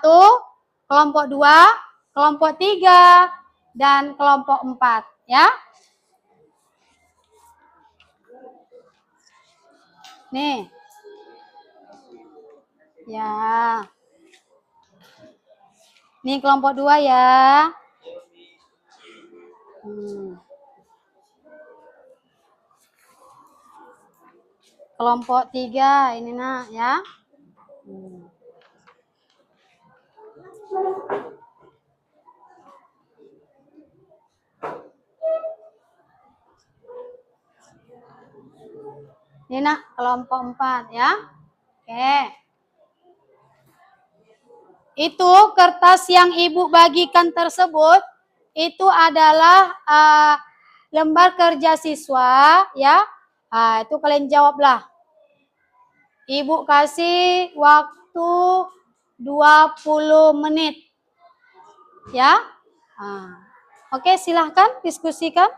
kelompok 2, kelompok 3, dan kelompok 4 ya. Nih. Ya. Nih kelompok 2 ya. Kelompok 3 ini nak ya. Ini nak kelompok 4 ya. Oke. Itu kertas yang Ibu bagikan tersebut itu adalah lembar kerja siswa ya. Itu kalian jawablah. Ibu kasih waktu 20 menit. Ya. Oke, silahkan diskusikan.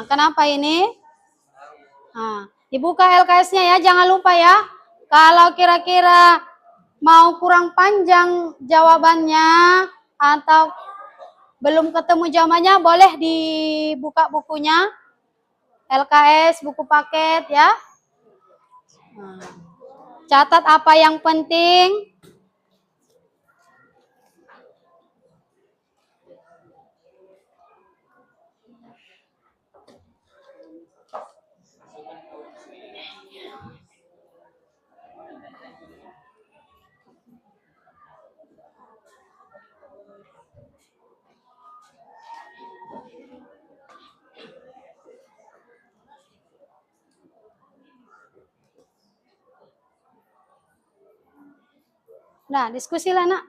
Kenapa ini? Dibuka LKS-nya ya, jangan lupa ya. Kalau kira-kira mau kurang panjang jawabannya atau belum ketemu jawabannya, boleh dibuka bukunya. LKS, buku paket ya. Catat apa yang penting. Nah, diskusilah nak.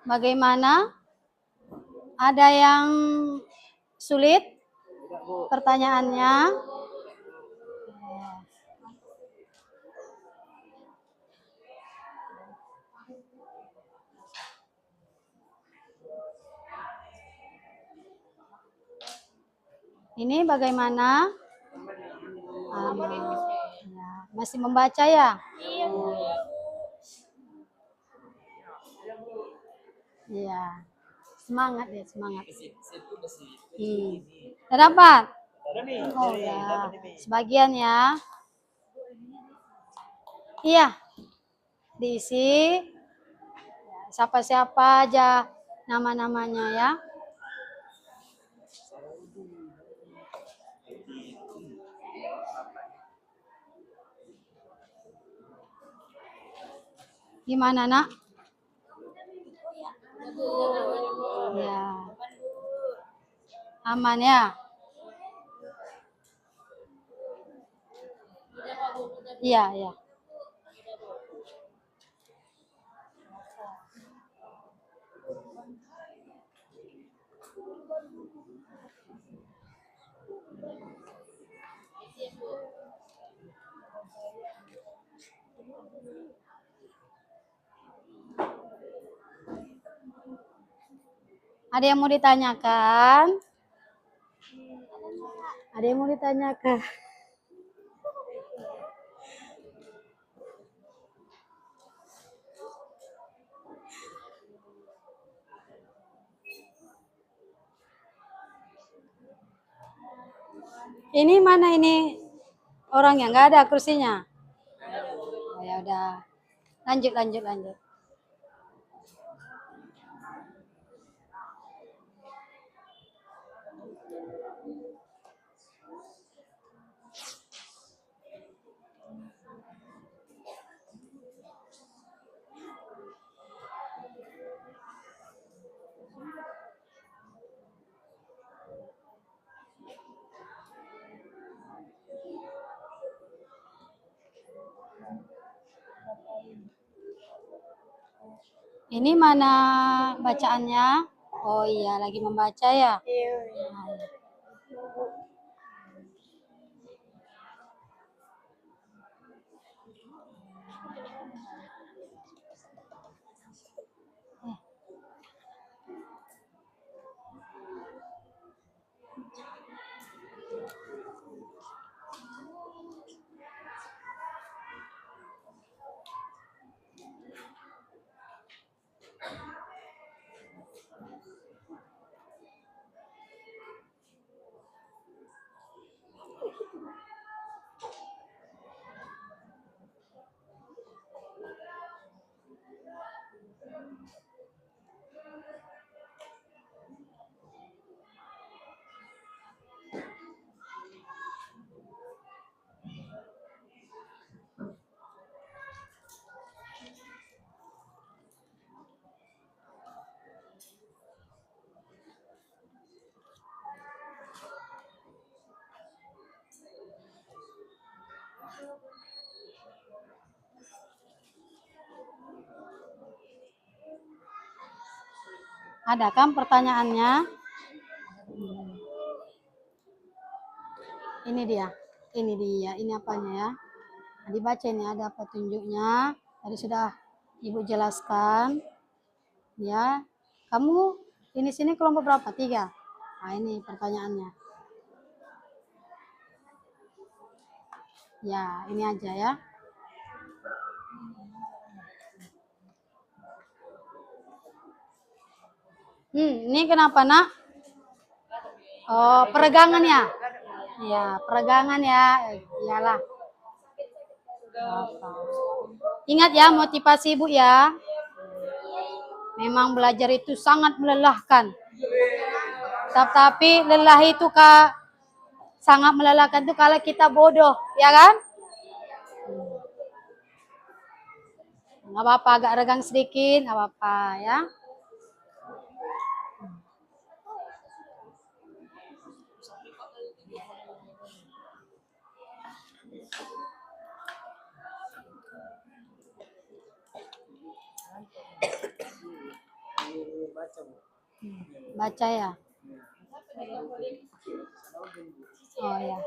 Bagaimana? Ada yang sulit pertanyaannya? Ini bagaimana? Ya, masih membaca ya? Iya. Semangat ya, semangat. Udah dapat? Oh, udah. Sebagian ya. Iya. Diisi. Siapa-siapa aja nama-namanya ya. Gimana, Nak? Ya. Aman ya? Iya, iya. Ada yang mau ditanyakan? Ada yang mau ditanyakan? Ini mana ini orangnya? Nggak ada kursinya? Oh, ya udah. Lanjut, lanjut, lanjut. Ini mana bacaannya? Oh iya, lagi membaca ya? Nah, ada kan pertanyaannya? Ini dia, ini apanya ya? Nah, dibaca ini ada petunjuknya. Tadi sudah Ibu jelaskan. Ya, kamu ini sini kelompok berapa? 3. Nah, ini pertanyaannya. Ya, ini aja ya. Ini kenapa, Nak? Oh, peregangan ya? Ya, peregangan ya. Iyalah. Ingat ya motivasi Ibu ya. Memang belajar itu sangat melelahkan. Tapi lelah itu sangat melelahkan itu kalau kita bodoh, ya kan? Nggak apa-apa, agak regang sedikit, nggak apa-apa ya. baca, Bu. Baca ya. Oh ya.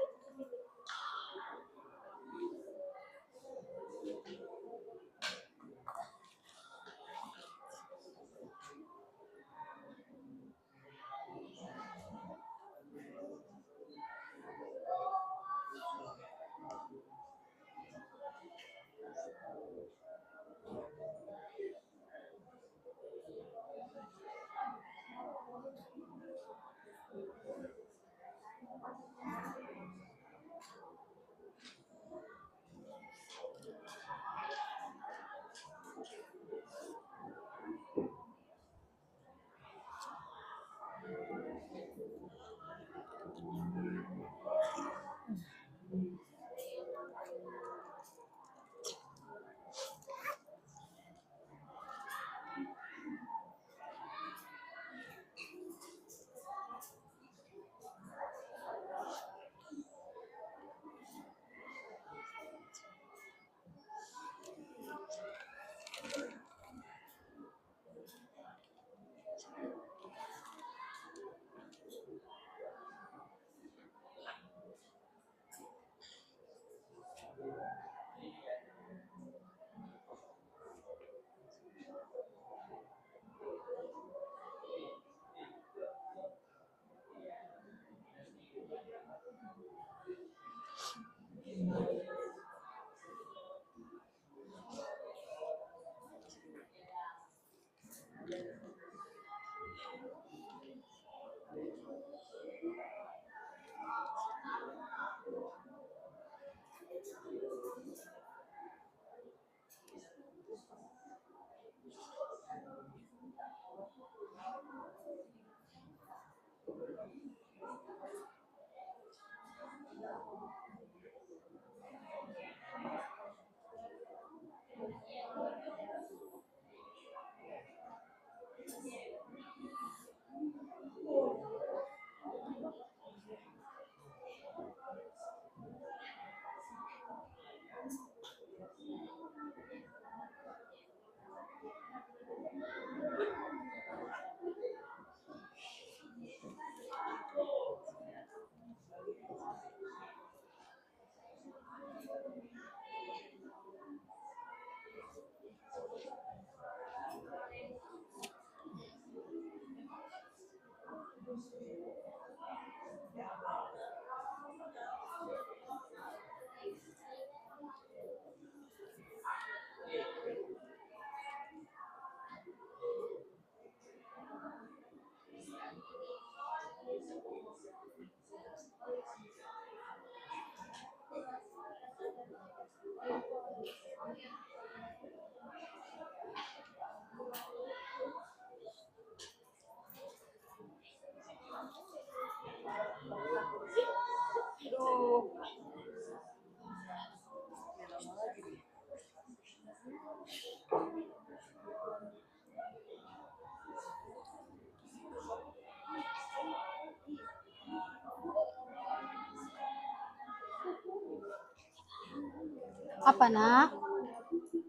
Apa nak?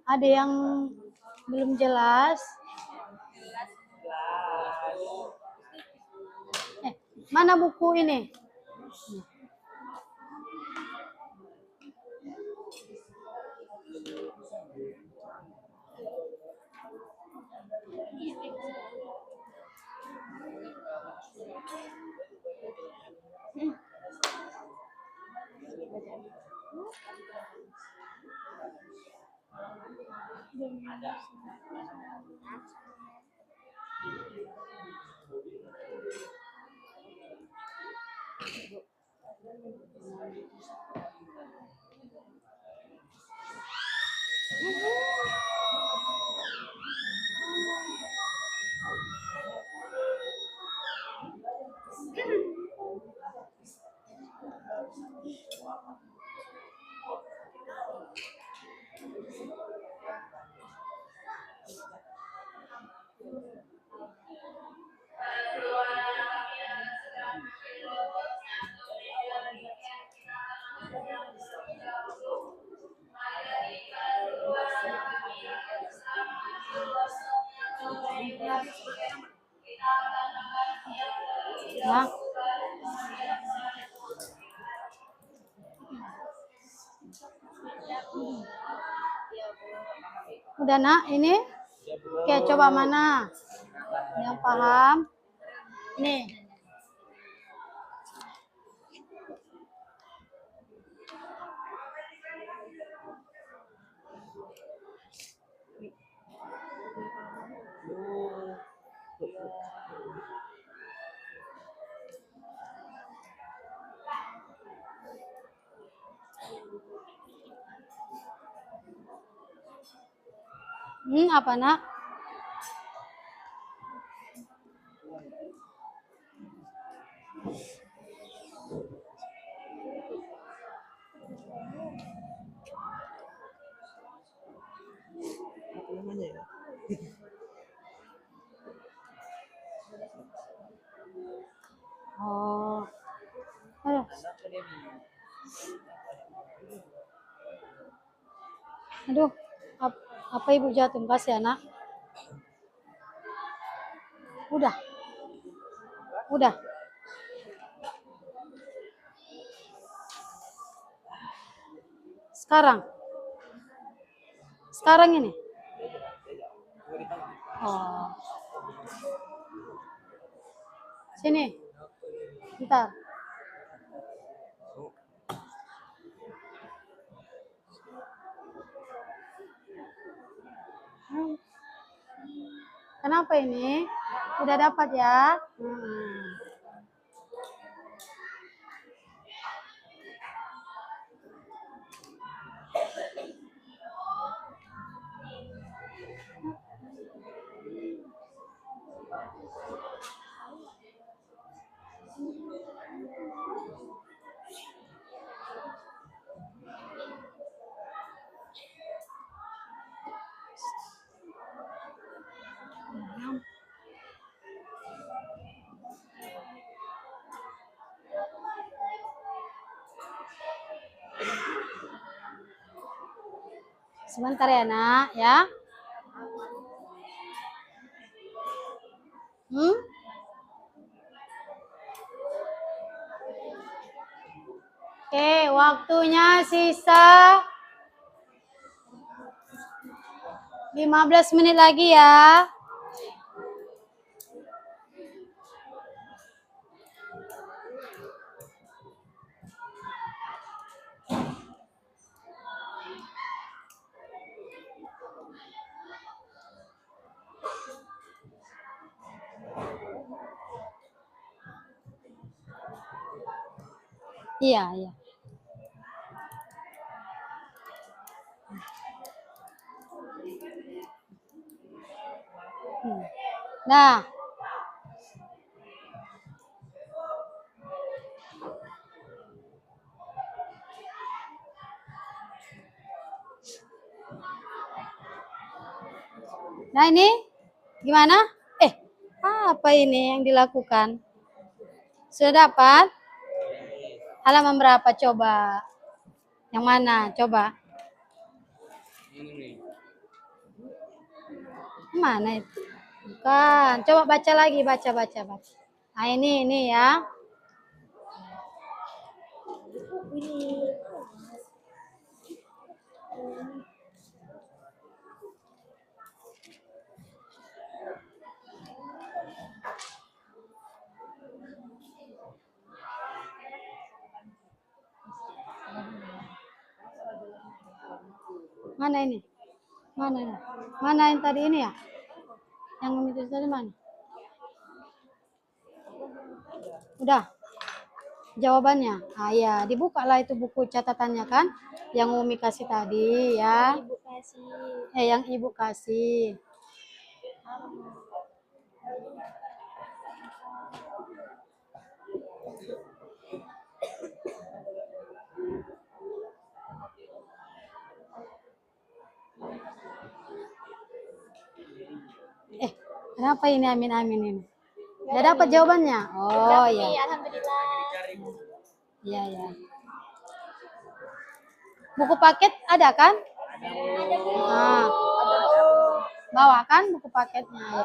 Ada yang belum jelas? Mana buku ini? Ya. Udah nak, ini? Oke, coba mana? Yang paham? Nih. Apa nak? Apa namanya ya? Oh. Aduh. Aduh. Apa ibu jatuh? Kasih anak. Udah. Udah. Sekarang ini. Oh. Sini. Bentar. Kenapa ini? Udah dapat ya? Sebentar ya nak, ya. Oke, waktunya sisa 15 menit lagi ya. Iya, iya. Nah. Nah ini gimana? Apa ini yang dilakukan? Sudah dapat? Halaman berapa coba? Yang mana? Coba. Mana itu? Bukan. Coba baca lagi, baca. Nah ini ya. Mana ini? Mana yang tadi ini ya? Yang itu tadi mana? Udah. Jawabannya. Ya, dibukalah itu buku catatannya kan? Yang Umi kasih tadi ya. Ibu kasih. Yang Ibu kasih. Kenapa ini amin ini? Udah dapat jawabannya? Oh ya. Alhamdulillah. Iya. Buku paket ada kan? Ada Bu. Nah, bawa kan buku paketnya ya.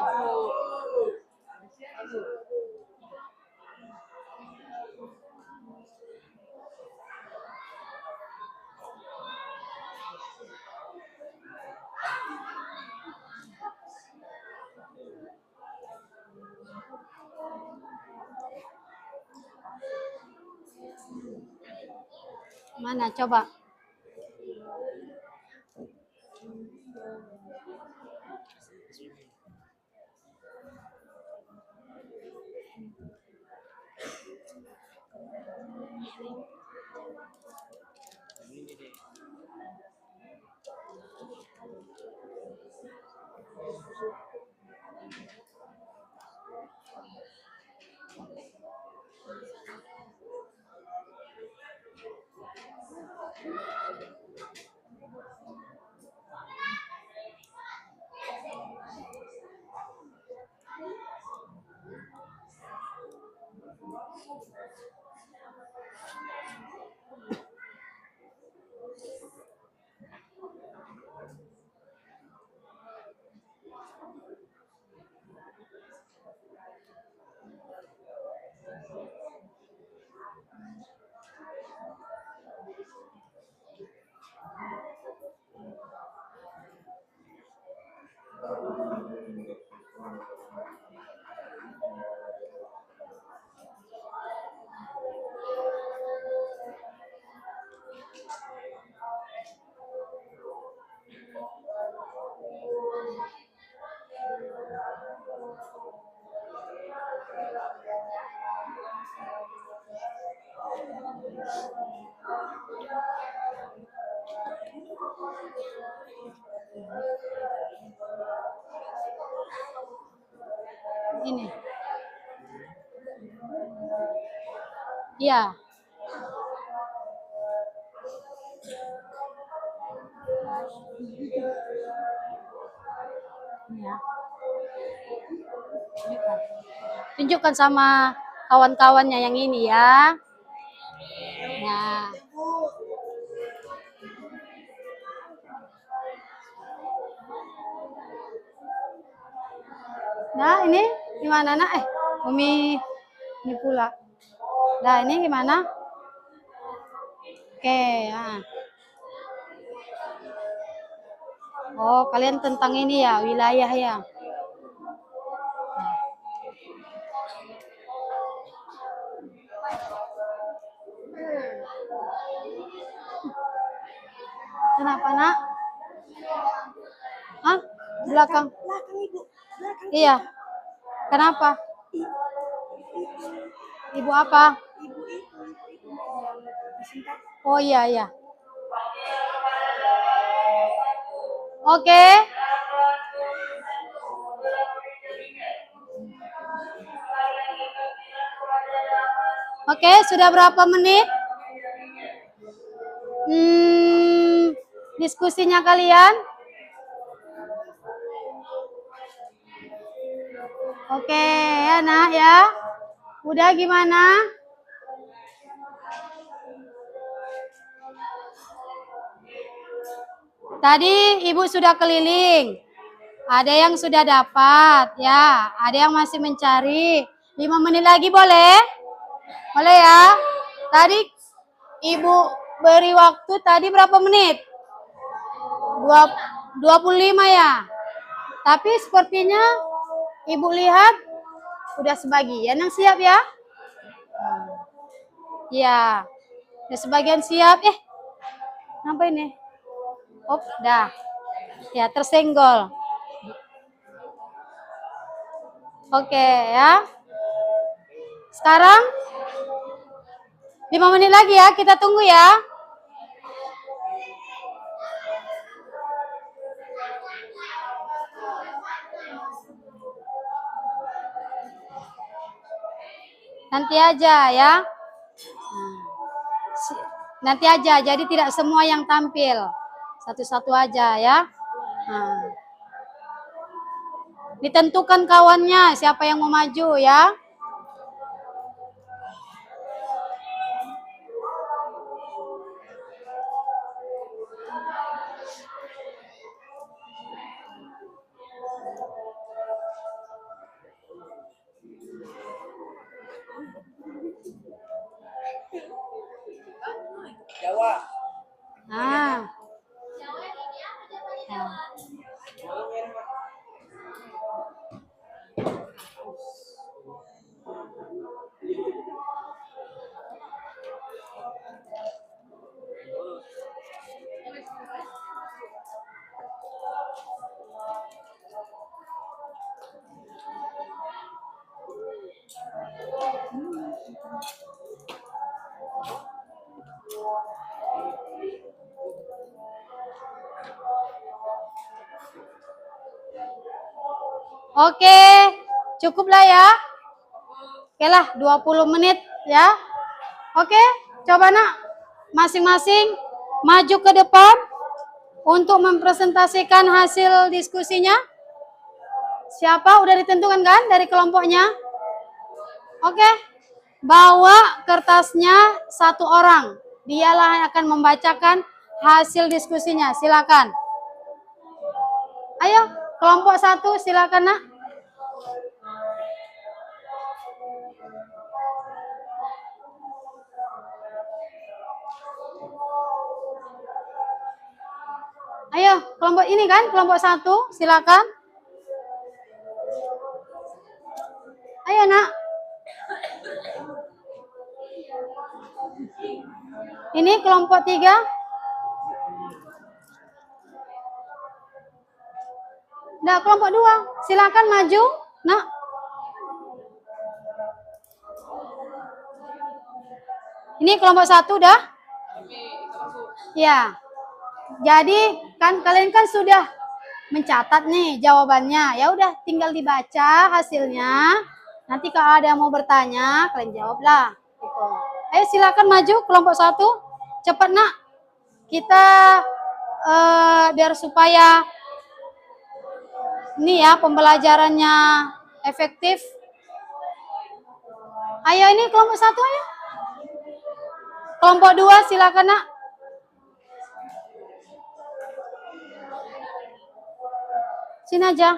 Mana coba? Ini. Iya. Ya. Tunjukkan sama kawan-kawannya yang ini ya. Nah. Nah, ini gimana nak? Umi ini pula. Nah, ini gimana? Oke, ya. Oh, kalian tentang ini ya, wilayah ya. Kenapa nak? Hah? Belakang? Belakang ibu. Belakang. Iya. Kenapa? Ibu apa? Ibu itu. Disingkat. Oh iya iya. Oke. Oke, sudah berapa menit? Diskusinya kalian? Oke, ya nak ya. Udah gimana? Tadi ibu sudah keliling. Ada yang sudah dapat ya, ada yang masih mencari. 5 menit lagi boleh? Boleh ya? Tadi ibu beri waktu tadi berapa menit? 25 ya. Tapi sepertinya ibu lihat udah sebagian yang siap ya. Ya, udah sebagian siap. Apa ini? Oh, dah. Ya, tersenggol. Oke ya. Sekarang 5 menit lagi ya, kita tunggu ya. Nanti aja ya. Nanti aja, jadi tidak semua yang tampil. Satu-satu aja ya. Ditentukan kawannya, siapa yang mau maju ya. Ya. Oke, cukuplah ya. Oke lah, 20 menit ya. Oke, coba nak masing-masing maju ke depan untuk mempresentasikan hasil diskusinya. Siapa udah ditentukan kan dari kelompoknya? Oke, bawa kertasnya satu orang. Dialah yang akan membacakan hasil diskusinya. Silakan. Ayo, kelompok 1 silakan nak. Ayo, kelompok ini kan, kelompok 1, silakan. Ayo nak. Ini kelompok 3. Nah, kelompok 2, silakan maju, nak. Ini kelompok 1 dah? Ya. Jadi kan kalian kan sudah mencatat nih jawabannya. Ya udah tinggal dibaca hasilnya. Nanti kalau ada yang mau bertanya, kalian jawablah. Gitu. Ayo silakan maju kelompok 1. Cepat nak. Kita biar supaya ini ya pembelajarannya efektif. Ayo ini kelompok 1 ayo. Kelompok 2 silakan nak. Sini aja.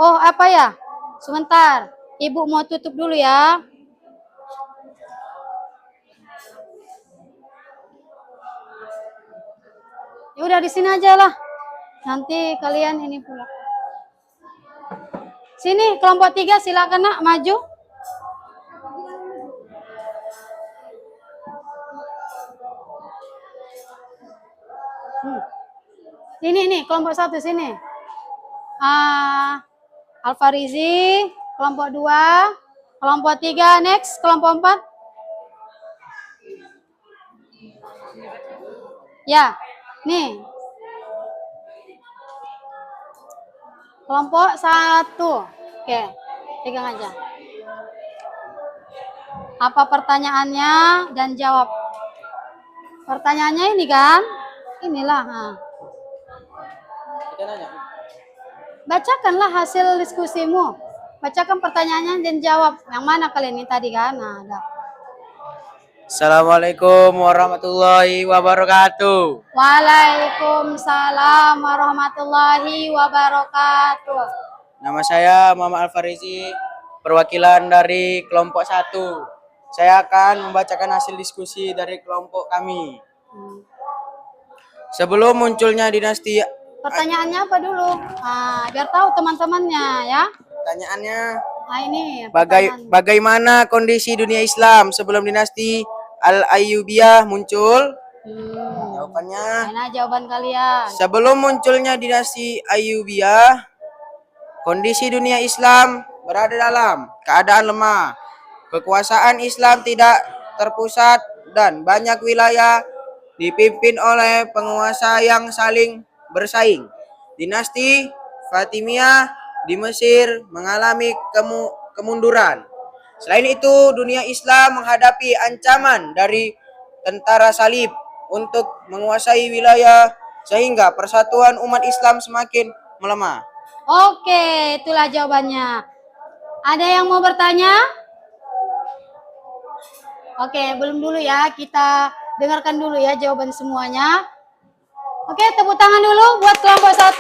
Oh, apa ya? Sebentar. Ibu mau tutup dulu ya. Ya udah di sini aja lah. Nanti kalian ini pula. Sini kelompok 3 silakan nak maju. Ini kelompok 1 sini. Alfarizi, kelompok 2, kelompok 3, next, kelompok 4. Ya, nih. Kelompok 1. Oke, pegang aja. Apa pertanyaannya dan jawab. Pertanyaannya ini kan? Inilah. Nah. Bacakanlah hasil diskusimu. Bacakan pertanyaannya dan jawab. Yang mana kalian ini tadi kan? Nah, ada. Assalamualaikum warahmatullahi wabarakatuh. Waalaikumsalam warahmatullahi wabarakatuh. Nama saya Muhammad Alfarizi, perwakilan dari kelompok 1. Saya akan membacakan hasil diskusi dari kelompok kami. Sebelum munculnya dinasti... Pertanyaannya apa dulu? Biar tahu teman-temannya ya. Pertanyaannya, Ini bagaimana kondisi dunia Islam sebelum dinasti Al-Ayyubiyah muncul? Jawabannya, mana jawaban kalian? sebelum munculnya dinasti Ayyubiyah, kondisi dunia Islam berada dalam keadaan lemah. Kekuasaan Islam tidak terpusat dan banyak wilayah dipimpin oleh penguasa yang saling bersaing. Dinasti Fatimiyah di Mesir mengalami kemunduran. Selain itu, dunia Islam menghadapi ancaman dari tentara salib untuk menguasai wilayah sehingga persatuan umat Islam semakin melemah. Oke, itulah jawabannya. Ada yang mau bertanya? Oke, belum dulu ya. Kita dengarkan dulu ya jawaban semuanya. Oke, tepuk tangan dulu buat kelompok 1.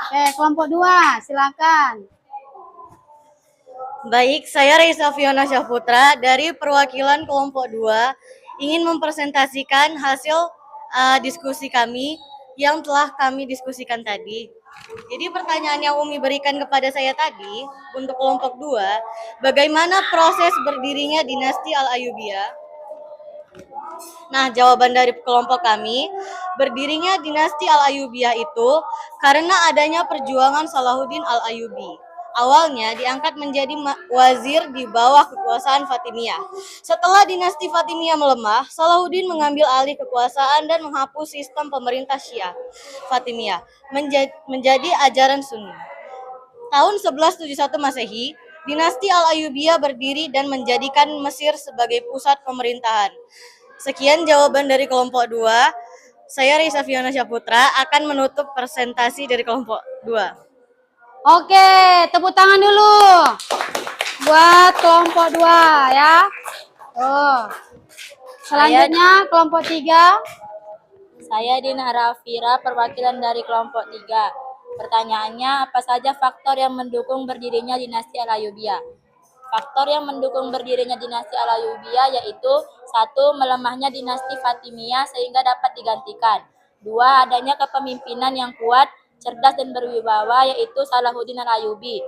Oke, kelompok 2, silakan. Baik, saya Reisa Fiona Syahputra dari perwakilan kelompok 2 ingin mempresentasikan hasil diskusi kami yang telah kami diskusikan tadi. Jadi pertanyaan yang Umi berikan kepada saya tadi untuk kelompok 2, bagaimana proses berdirinya dinasti Al-Ayyubiyah? Nah, jawaban dari kelompok kami, berdirinya dinasti Al-Ayyubiyah itu karena adanya perjuangan Salahuddin Al-Ayyubi. Awalnya diangkat menjadi wazir di bawah kekuasaan Fatimiyah. Setelah dinasti Fatimiyah melemah, Salahuddin mengambil alih kekuasaan dan menghapus sistem pemerintah Syiah Fatimiyah menjadi ajaran Sunni. Tahun 1171 Masehi, dinasti Al-Ayyubiyah berdiri dan menjadikan Mesir sebagai pusat pemerintahan. Sekian jawaban dari kelompok 2. Saya Risa Fiona Syaputra akan menutup presentasi dari kelompok 2. Oke, tepuk tangan dulu buat kelompok 2 ya. Selanjutnya kelompok 3. Saya Dina Rafira, perwakilan dari kelompok 3. Pertanyaannya, apa saja faktor yang mendukung berdirinya dinasti Al-Ayyubiyah? Faktor yang mendukung berdirinya dinasti Al-Ayyubiyah yaitu 1. Melemahnya dinasti Fatimiyah sehingga dapat digantikan. 2. Adanya kepemimpinan yang kuat, cerdas dan berwibawa yaitu Salahuddin Al-Ayyubi.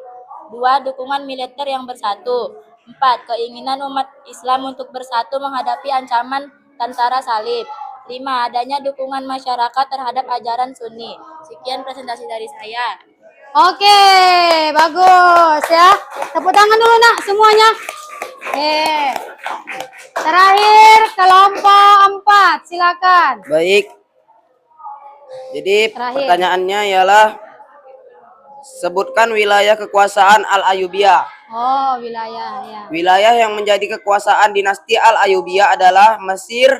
2. Dukungan militer yang bersatu. 4. Keinginan umat Islam untuk bersatu menghadapi ancaman tentara salib. 5. Adanya dukungan masyarakat terhadap ajaran Sunni. Sekian presentasi dari saya. Oke, bagus ya. Tepuk tangan dulu nak semuanya. Terakhir kelompok 4, silakan. Baik. Jadi Terakhir. pertanyaannya ialah sebutkan wilayah kekuasaan Al-Ayyubiyah. Oh, wilayah ya. Wilayah yang menjadi kekuasaan dinasti Al-Ayyubiyah adalah Mesir,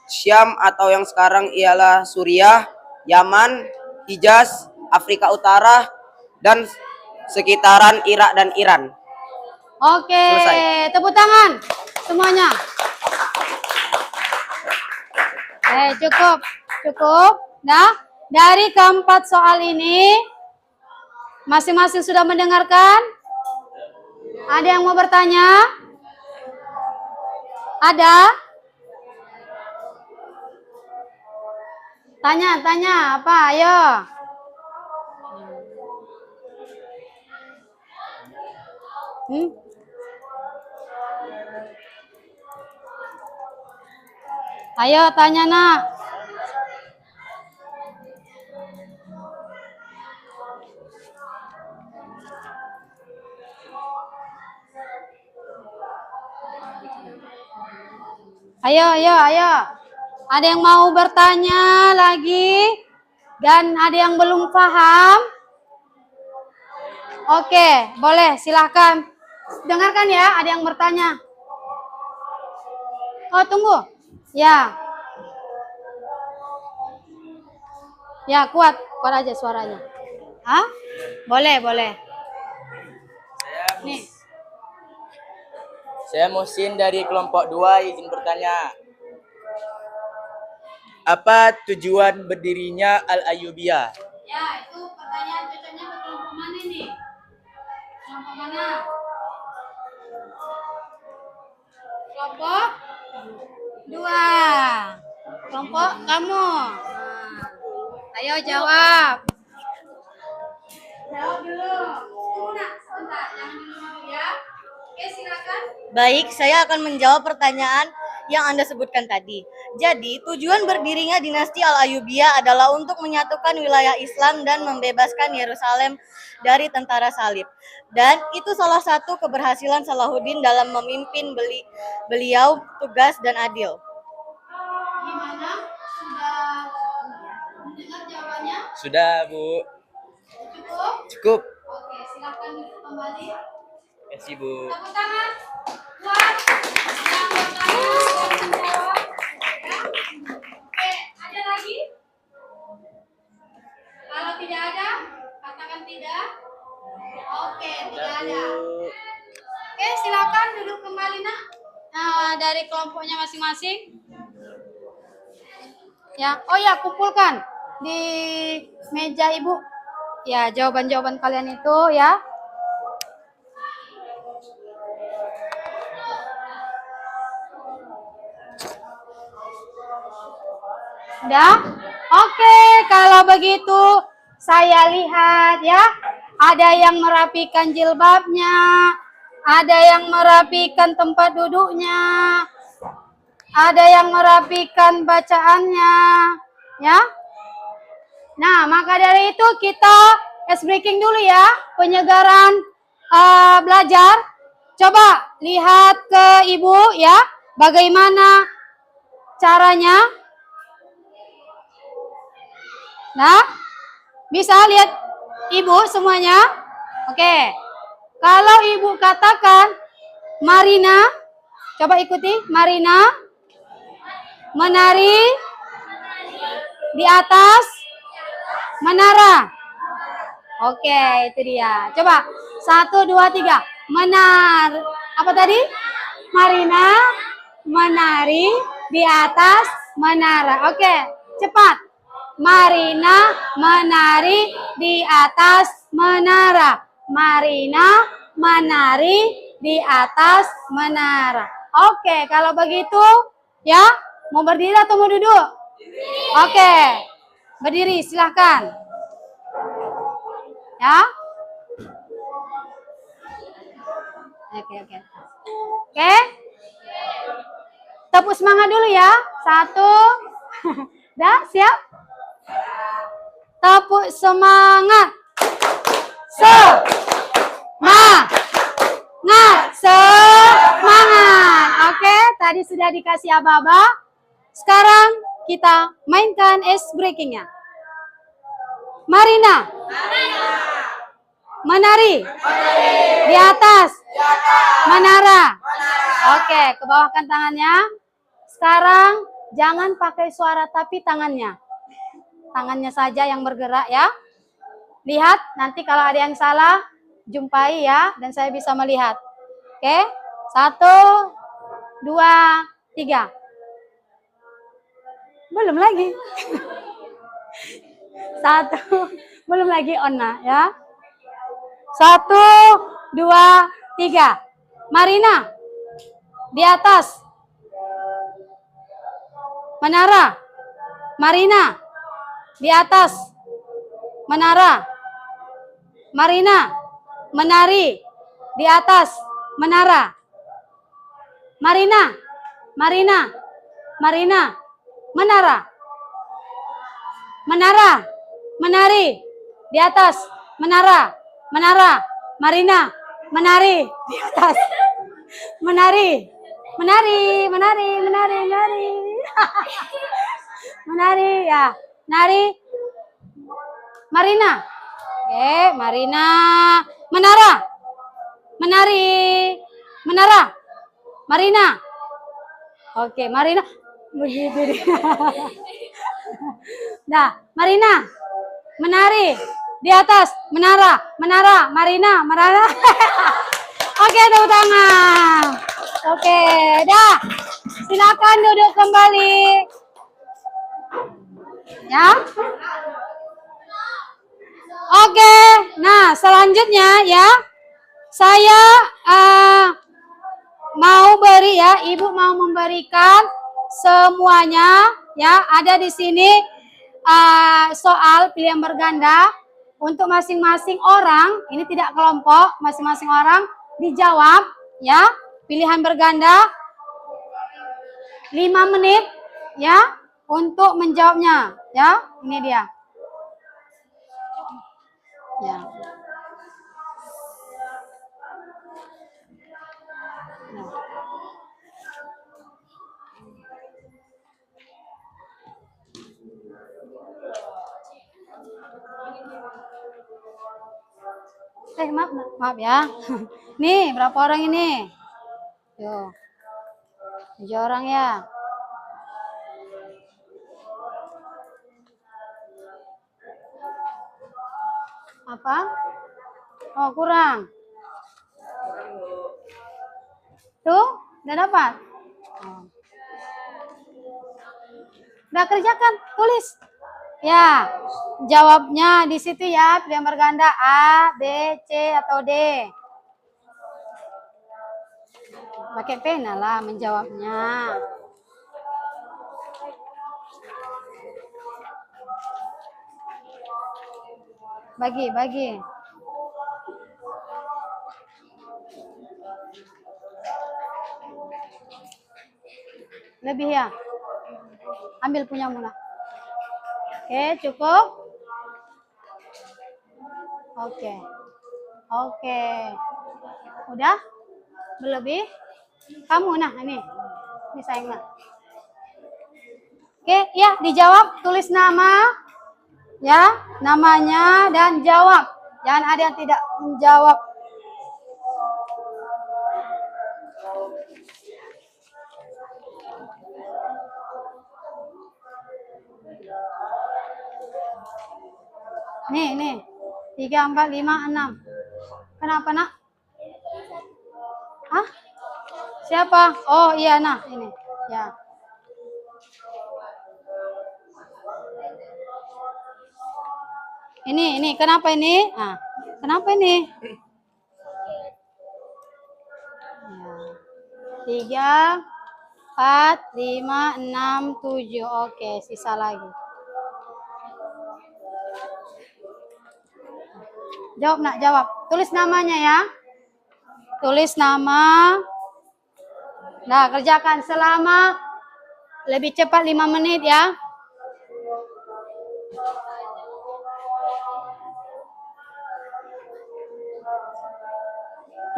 Syam atau yang sekarang ialah Suriah, Yaman, Hijaz, Afrika Utara, dan sekitaran Irak dan Iran. Oke, Selesai. tepuk tangan semuanya. Cukup. Nah, dari keempat soal ini, masing-masing sudah mendengarkan? Ada yang mau bertanya? Ada? Tanya apa? Ayo. Ayo tanya nak. Ayo. Ada yang mau bertanya lagi? Dan ada yang belum paham? Oke, boleh silahkan. Dengarkan ya, ada yang bertanya. Oh, tunggu. Ya. Ya, kuat aja suaranya. Hah? Boleh. Nih. Saya Musin dari kelompok 2 izin bertanya. Apa tujuan berdirinya Al-Ayyubiyah? Ya, itu pertanyaan cocoknya ke kelompok mana nih? Kelompok mana? Kelompok 2. Kelompok kamu. Ayo jawab. Jawab dulu. Tunggu nak, sebentar. Jangan dulu ya. Oke, silakan. Baik, saya akan menjawab pertanyaan yang Anda sebutkan tadi. Jadi, tujuan berdirinya dinasti Al-Ayyubiyah adalah untuk menyatukan wilayah Islam dan membebaskan Yerusalem dari tentara salib. Dan itu salah satu keberhasilan Salahuddin dalam memimpin beliau tugas dan adil. Gimana? Sudah mendengar jawabannya? Sudah, Bu. Cukup? Cukup. Oke, silakan duduk kembali. Terima kasih, Bu. Tepuk tangan buat yang bertanya dan menjawab. Ya. Oke, ada lagi? Kalau tidak ada, katakan tidak. Oke, tidak ada. Oke, silakan duduk kembali nak. Dari kelompoknya masing-masing. Ya, oh ya, kumpulkan di meja Ibu. Ya, jawaban-jawaban kalian itu ya. Sudah? Oke, kalau begitu saya lihat ya. Ada yang merapikan jilbabnya, ada yang merapikan tempat duduknya, ada yang merapikan bacaannya, ya. Nah, maka dari itu kita ice breaking dulu ya, penyegaran belajar. Coba lihat ke ibu ya, bagaimana caranya. Nah, bisa lihat ibu semuanya? Oke. Kalau ibu katakan Marina, coba ikuti. Marina menari di atas menara. Oke, itu dia. Coba 1, 2, 3. Apa tadi? Marina menari di atas menara. Oke, cepat. Marina menari di atas menara. Marina menari di atas menara. Oke, kalau begitu ya, mau berdiri atau mau duduk? Oke, berdiri silahkan. Ya. Oke. Oke. Tepuk semangat dulu ya. 1. Dah, siap? Tepuk semangat. Semangat. Oke, tadi sudah dikasih aba-aba. Sekarang kita mainkan ice breakingnya. Marina. Menari. Di atas. Menara. Oke, ke bawahkan tangannya. Sekarang jangan pakai suara tapi tangannya. Tangannya saja yang bergerak ya. Lihat, nanti kalau ada yang salah, jumpai ya, dan saya bisa melihat. Oke, 1, 2, 3. Belum lagi. 1, belum lagi Ona ya. 1, 2, 3. Marina di atas menara. Marina di atas menara. Marina menari di atas menara. Marina menara. Menara menari di atas menara. Marina menari di atas menari. Menari ya. Nari. Marina. Oke, Marina. Menara. Menari. Menara. Marina. Oke, Marina. Begitu dia. Nah, Marina. Menari. Di atas. Menara. Marina. Oke, tepuk tangan. Oke, dah. Silakan duduk kembali. Ya. Oke, nah selanjutnya ya, saya mau beri ya, Ibu mau memberikan semuanya ya, ada di sini soal pilihan berganda untuk masing-masing orang, ini tidak kelompok, masing-masing orang dijawab ya, pilihan berganda 5 menit ya untuk menjawabnya ya, ini dia. Ya. Maaf ya. Nih, berapa orang ini? Yo. 7 orang ya. Apa? Oh, kurang. Tuh, udah dapat? Oh. Udah kerjakan, tulis. Ya, jawabnya di situ ya, pilihan berganda A, B, C, atau D. Pakai pena lah menjawabnya. Bagi. Lebih ya? Ambil punya Muna. Oke, cukup? Oke. Udah? Berlebih? Kamu nah ini. Ini sayang nah. Oke, ya dijawab, tulis nama. Ya, namanya dan jawab. Jangan ada yang tidak menjawab. Nih. 3, 4, 5, 6. Kenapa, Nak? Hah? Siapa? Oh, iya, nah, ini. Ya. Ini, kenapa ini? Ah, kenapa ini? Ya. 3, 4, 5, 6, 7. Oke, sisa lagi. Jawab, Nak, jawab. Tulis namanya ya. Tulis nama. Nah, kerjakan selama lebih cepat 5 menit ya.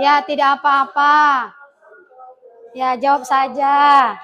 Ya, tidak apa-apa. Ya, jawab saja.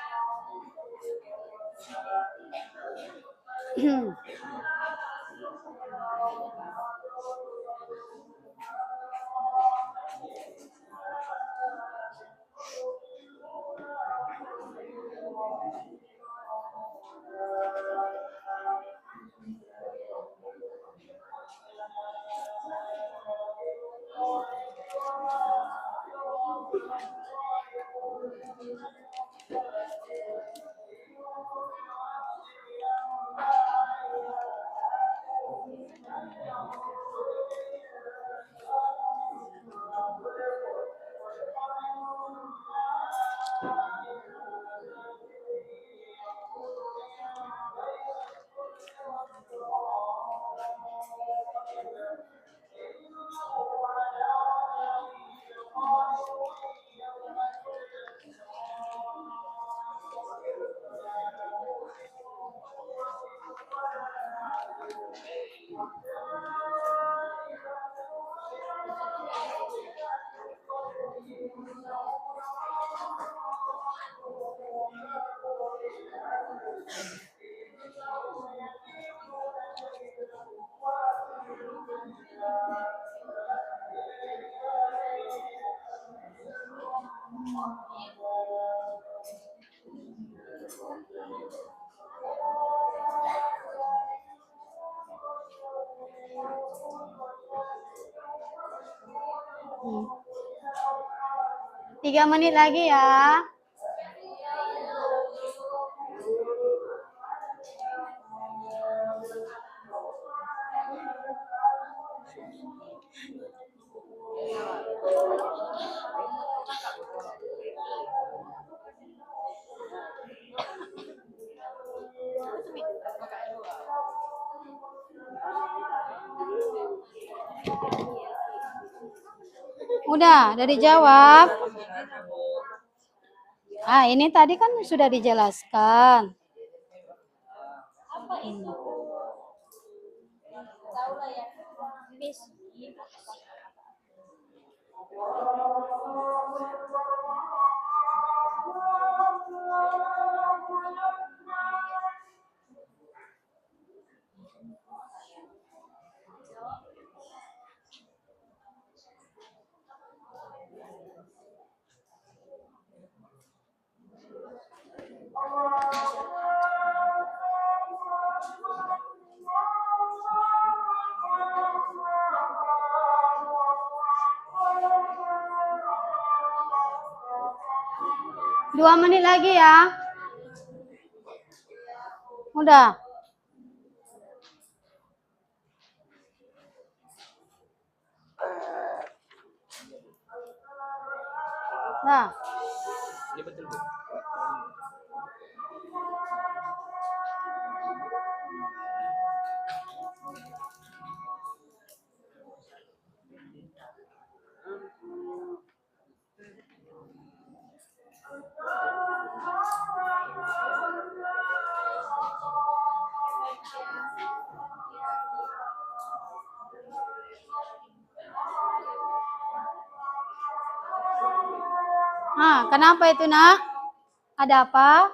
Tiga menit lagi ya. Udah dijawab. Ah, ini tadi kan sudah dijelaskan. Dua menit lagi ya. Udah. Nah. Ini betul, Bu. Kenapa itu, Nak? Ada apa?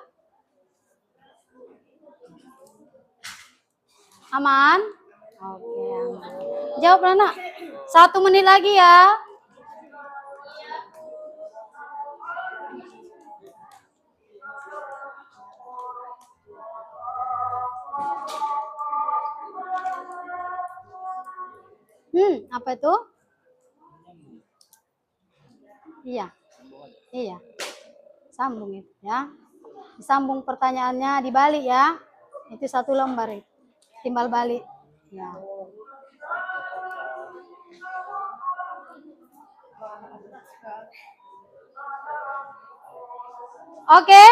Aman? Oke, aman. Jawab, Nak. 1 menit lagi ya. Apa itu? Iya. Iya. Sambung itu ya. Disambung pertanyaannya, dibalik ya. Itu 1 lembar itu. Timbal balik. Ya. Oke,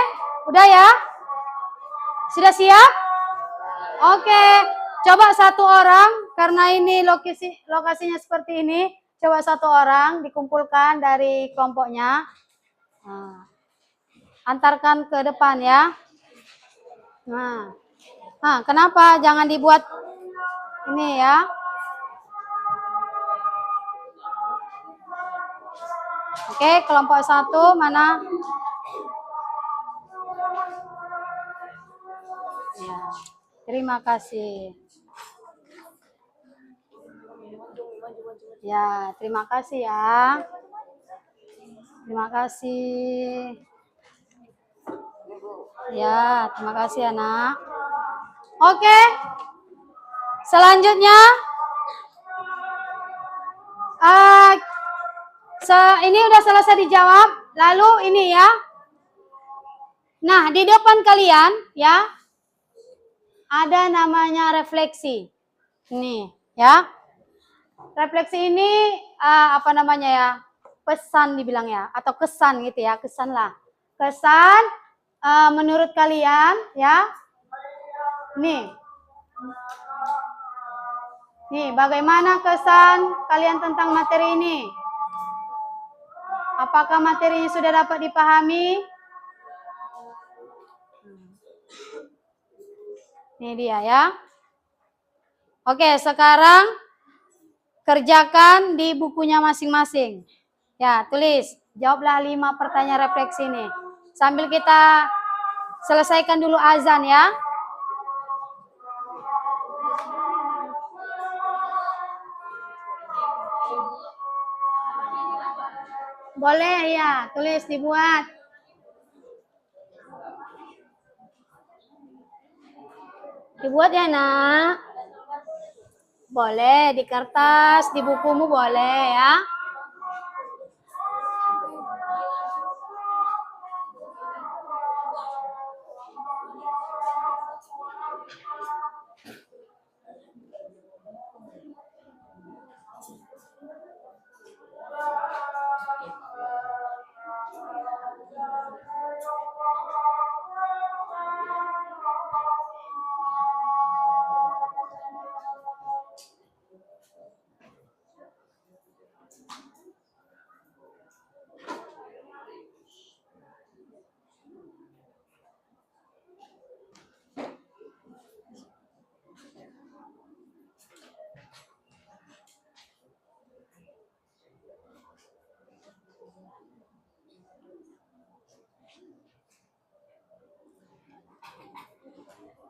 udah ya? Sudah siap? Oke, coba 1 orang, karena ini lokasinya seperti ini. Coba 1 orang dikumpulkan dari kelompoknya. Antarkan ke depan ya. Kenapa jangan dibuat ini ya? Oke, kelompok 1 mana? Ya, terima kasih. Ya, terima kasih ya. Terima kasih. Ya, terima kasih anak. Oke. Selanjutnya ini udah selesai dijawab. Lalu ini ya. Nah, di depan kalian ya ada namanya refleksi. Nih, ya. Refleksi ini apa namanya ya? Pesan dibilang ya, atau kesan gitu ya, kesan lah. Kesan menurut kalian ya. Nih. Nih, bagaimana kesan kalian tentang materi ini? Apakah materinya sudah dapat dipahami? Ini dia ya. Oke, sekarang kerjakan di bukunya masing-masing. Ya, tulis. Jawablah 5 pertanyaan refleksi ini. Sambil kita selesaikan dulu azan ya. Boleh ya, tulis, dibuat. Dibuat ya, Nak. Boleh, di kertas, di bukumu boleh ya.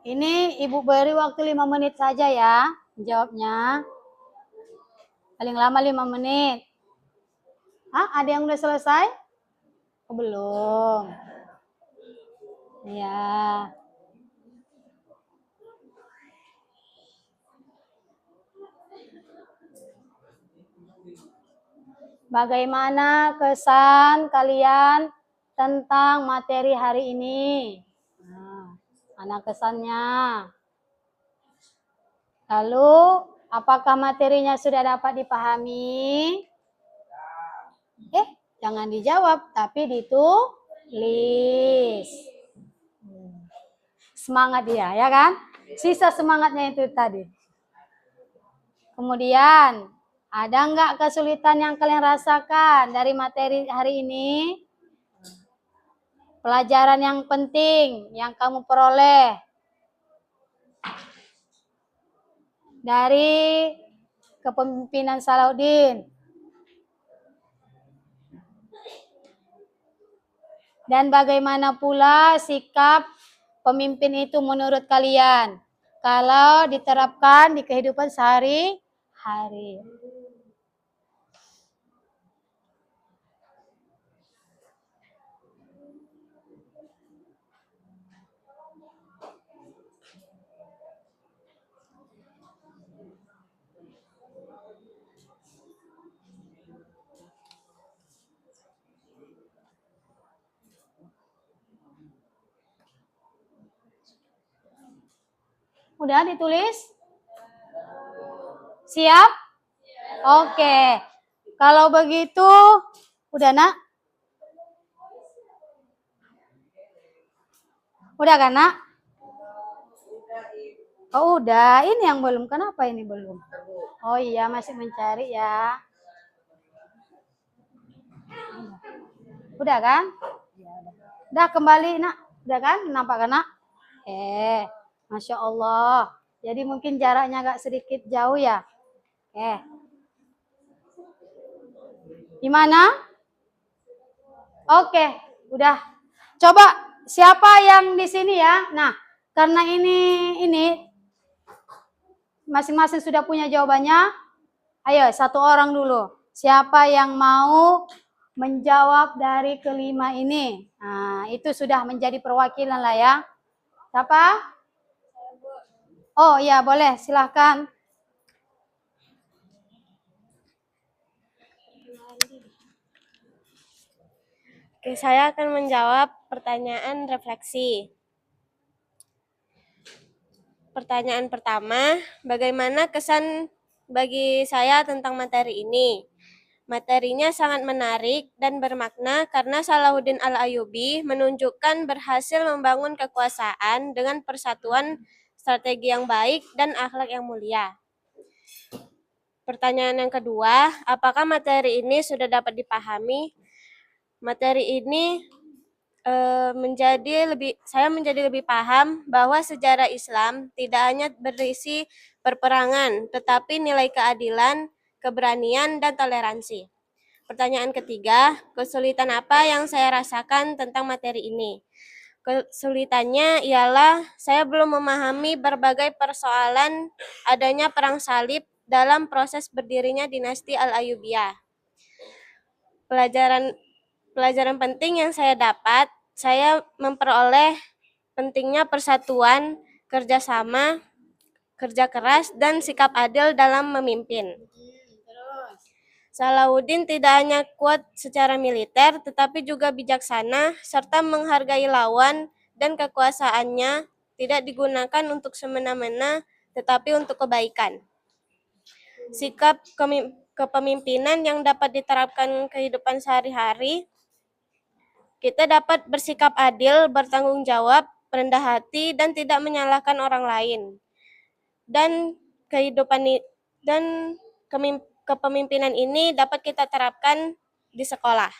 Ini Ibu beri waktu 5 menit saja ya, jawabnya. Paling lama 5 menit. Ada yang udah selesai? Oh, belum. Ya. Bagaimana kesan kalian tentang materi hari ini? Mana kesannya? Lalu, apakah materinya sudah dapat dipahami? Jangan dijawab, tapi ditulis. Semangat dia, ya kan? Sisa semangatnya itu tadi. Kemudian, ada nggak kesulitan yang kalian rasakan dari materi hari ini? Pelajaran yang penting yang kamu peroleh dari kepemimpinan Salahuddin. Dan bagaimana pula sikap pemimpin itu menurut kalian? Kalau diterapkan di kehidupan sehari-hari. Udah ditulis? Siap? Oke. Kalau begitu, udah nak? Udah kan nak? Oh udah, ini yang belum. Kenapa ini belum? Oh iya, masih mencari ya. Udah kan? Udah kembali nak? Udah kan? Nampak kan nak? Masya Allah. Jadi mungkin jaraknya agak sedikit jauh ya. Gimana? Oke, udah. Coba siapa yang di sini ya? Nah, karena ini masing-masing sudah punya jawabannya. Ayo, satu orang dulu. Siapa yang mau menjawab dari kelima ini? Nah, itu sudah menjadi perwakilan lah ya. Siapa? Oh iya, boleh. Silahkan. Oke, saya akan menjawab pertanyaan refleksi. Pertanyaan pertama, bagaimana kesan bagi saya tentang materi ini? Materinya sangat menarik dan bermakna karena Salahuddin Al-Ayyubi menunjukkan berhasil membangun kekuasaan dengan persatuan strategi yang baik dan akhlak yang mulia. Pertanyaan yang kedua, apakah materi ini sudah dapat dipahami? Materi ini saya menjadi lebih paham bahwa sejarah Islam tidak hanya berisi perperangan, tetapi nilai keadilan, keberanian, dan toleransi. Pertanyaan ketiga, kesulitan apa yang saya rasakan tentang materi ini? Kesulitannya ialah saya belum memahami berbagai persoalan adanya perang salib dalam proses berdirinya dinasti Al-Ayyubiyah. Pelajaran penting yang saya dapat, saya memperoleh pentingnya persatuan, kerjasama, kerja keras, dan sikap adil dalam memimpin. Salahuddin tidak hanya kuat secara militer, tetapi juga bijaksana, serta menghargai lawan dan kekuasaannya tidak digunakan untuk semena-mena, tetapi untuk kebaikan. Sikap kepemimpinan yang dapat diterapkan kehidupan sehari-hari, kita dapat bersikap adil, bertanggung jawab, rendah hati, dan tidak menyalahkan orang lain. Dan kepemimpinan ini dapat kita terapkan di sekolah.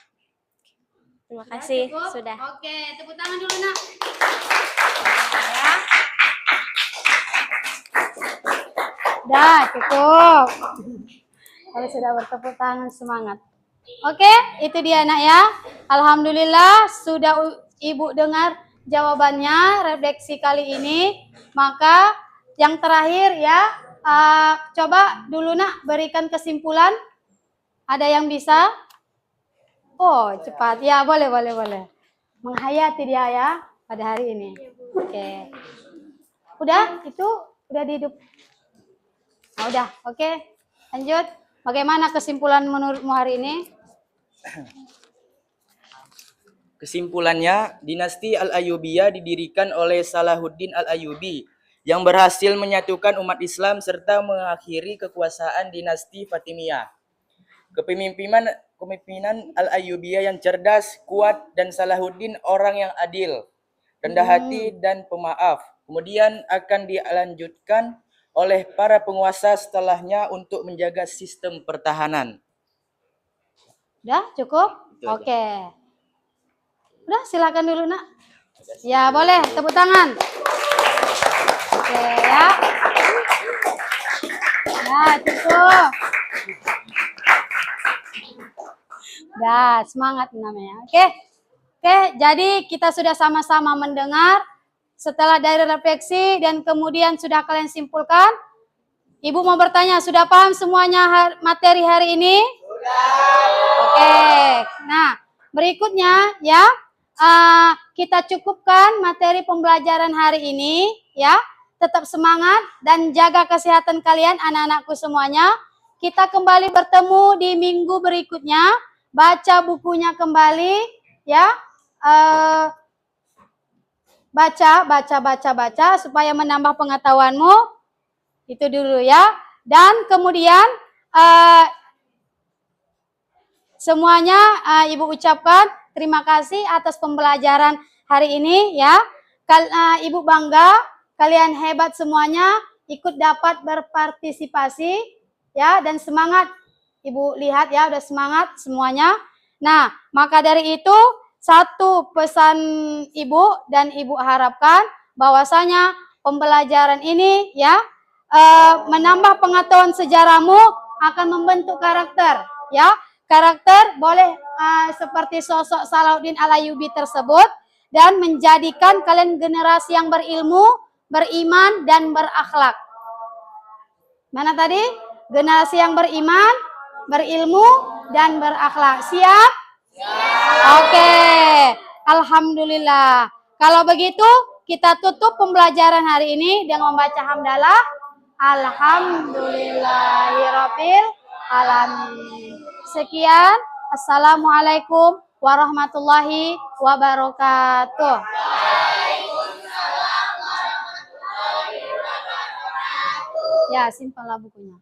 Terima kasih sudah. Oke, tepuk tangan dulu nak. Dah cukup. Kalau sudah bertepuk tangan semangat. Oke, itu dia nak ya. Alhamdulillah sudah Ibu dengar jawabannya refleksi kali ini. Maka yang terakhir ya, coba dulu nak berikan kesimpulan. Ada yang bisa? Oh cepat ya, boleh. Menghayati dia ya pada hari ini. Oke. Udah itu udah dihidup. Oh, udah, oke. Lanjut. Bagaimana kesimpulan menurutmu hari ini? Kesimpulannya, dinasti Al-Ayyubiyah didirikan oleh Salahuddin Al-Ayyubi yang berhasil menyatukan umat Islam serta mengakhiri kekuasaan dinasti Fatimiyah. Kepemimpinan Al-Ayyubiyah yang cerdas, kuat, dan Salahuddin orang yang adil, rendah hati, dan pemaaf. Kemudian akan dilanjutkan oleh para penguasa setelahnya untuk menjaga sistem pertahanan. Udah cukup? Oke. Udah silakan dulu nak. Ya boleh, tepuk tangan. Oke ya. Ya cukup. Dah semangat namanya. Oke. Oke, jadi kita sudah sama-sama mendengar. Setelah dari refleksi dan kemudian sudah kalian simpulkan, Ibu mau bertanya, sudah paham semuanya materi hari ini? Oke, nah berikutnya ya, kita cukupkan materi pembelajaran hari ini ya. Tetap semangat dan jaga kesehatan kalian anak-anakku semuanya. Kita kembali bertemu di minggu berikutnya. Baca bukunya kembali ya. Baca supaya menambah pengetahuanmu. Itu dulu ya. Dan kemudian semuanya Ibu ucapkan terima kasih atas pembelajaran hari ini ya. Ibu bangga, kalian hebat semuanya, ikut dapat berpartisipasi ya, dan semangat. Ibu lihat ya, udah semangat semuanya. Nah, maka dari itu satu pesan Ibu dan Ibu harapkan bahwasanya pembelajaran ini ya menambah pengetahuan sejarahmu, akan membentuk karakter ya. Karakter boleh seperti sosok Salahuddin Al-Ayyubi tersebut dan menjadikan kalian generasi yang berilmu, beriman dan berakhlak. Mana tadi? Generasi yang beriman, berilmu dan berakhlak. Siap? Oke. Alhamdulillah. Kalau begitu kita tutup pembelajaran hari ini dengan membaca hamdalah. Alhamdulillahirabbil alamin. Sekian. Assalamualaikum warahmatullahi wabarakatuh. Ya, simpan lah bukunya.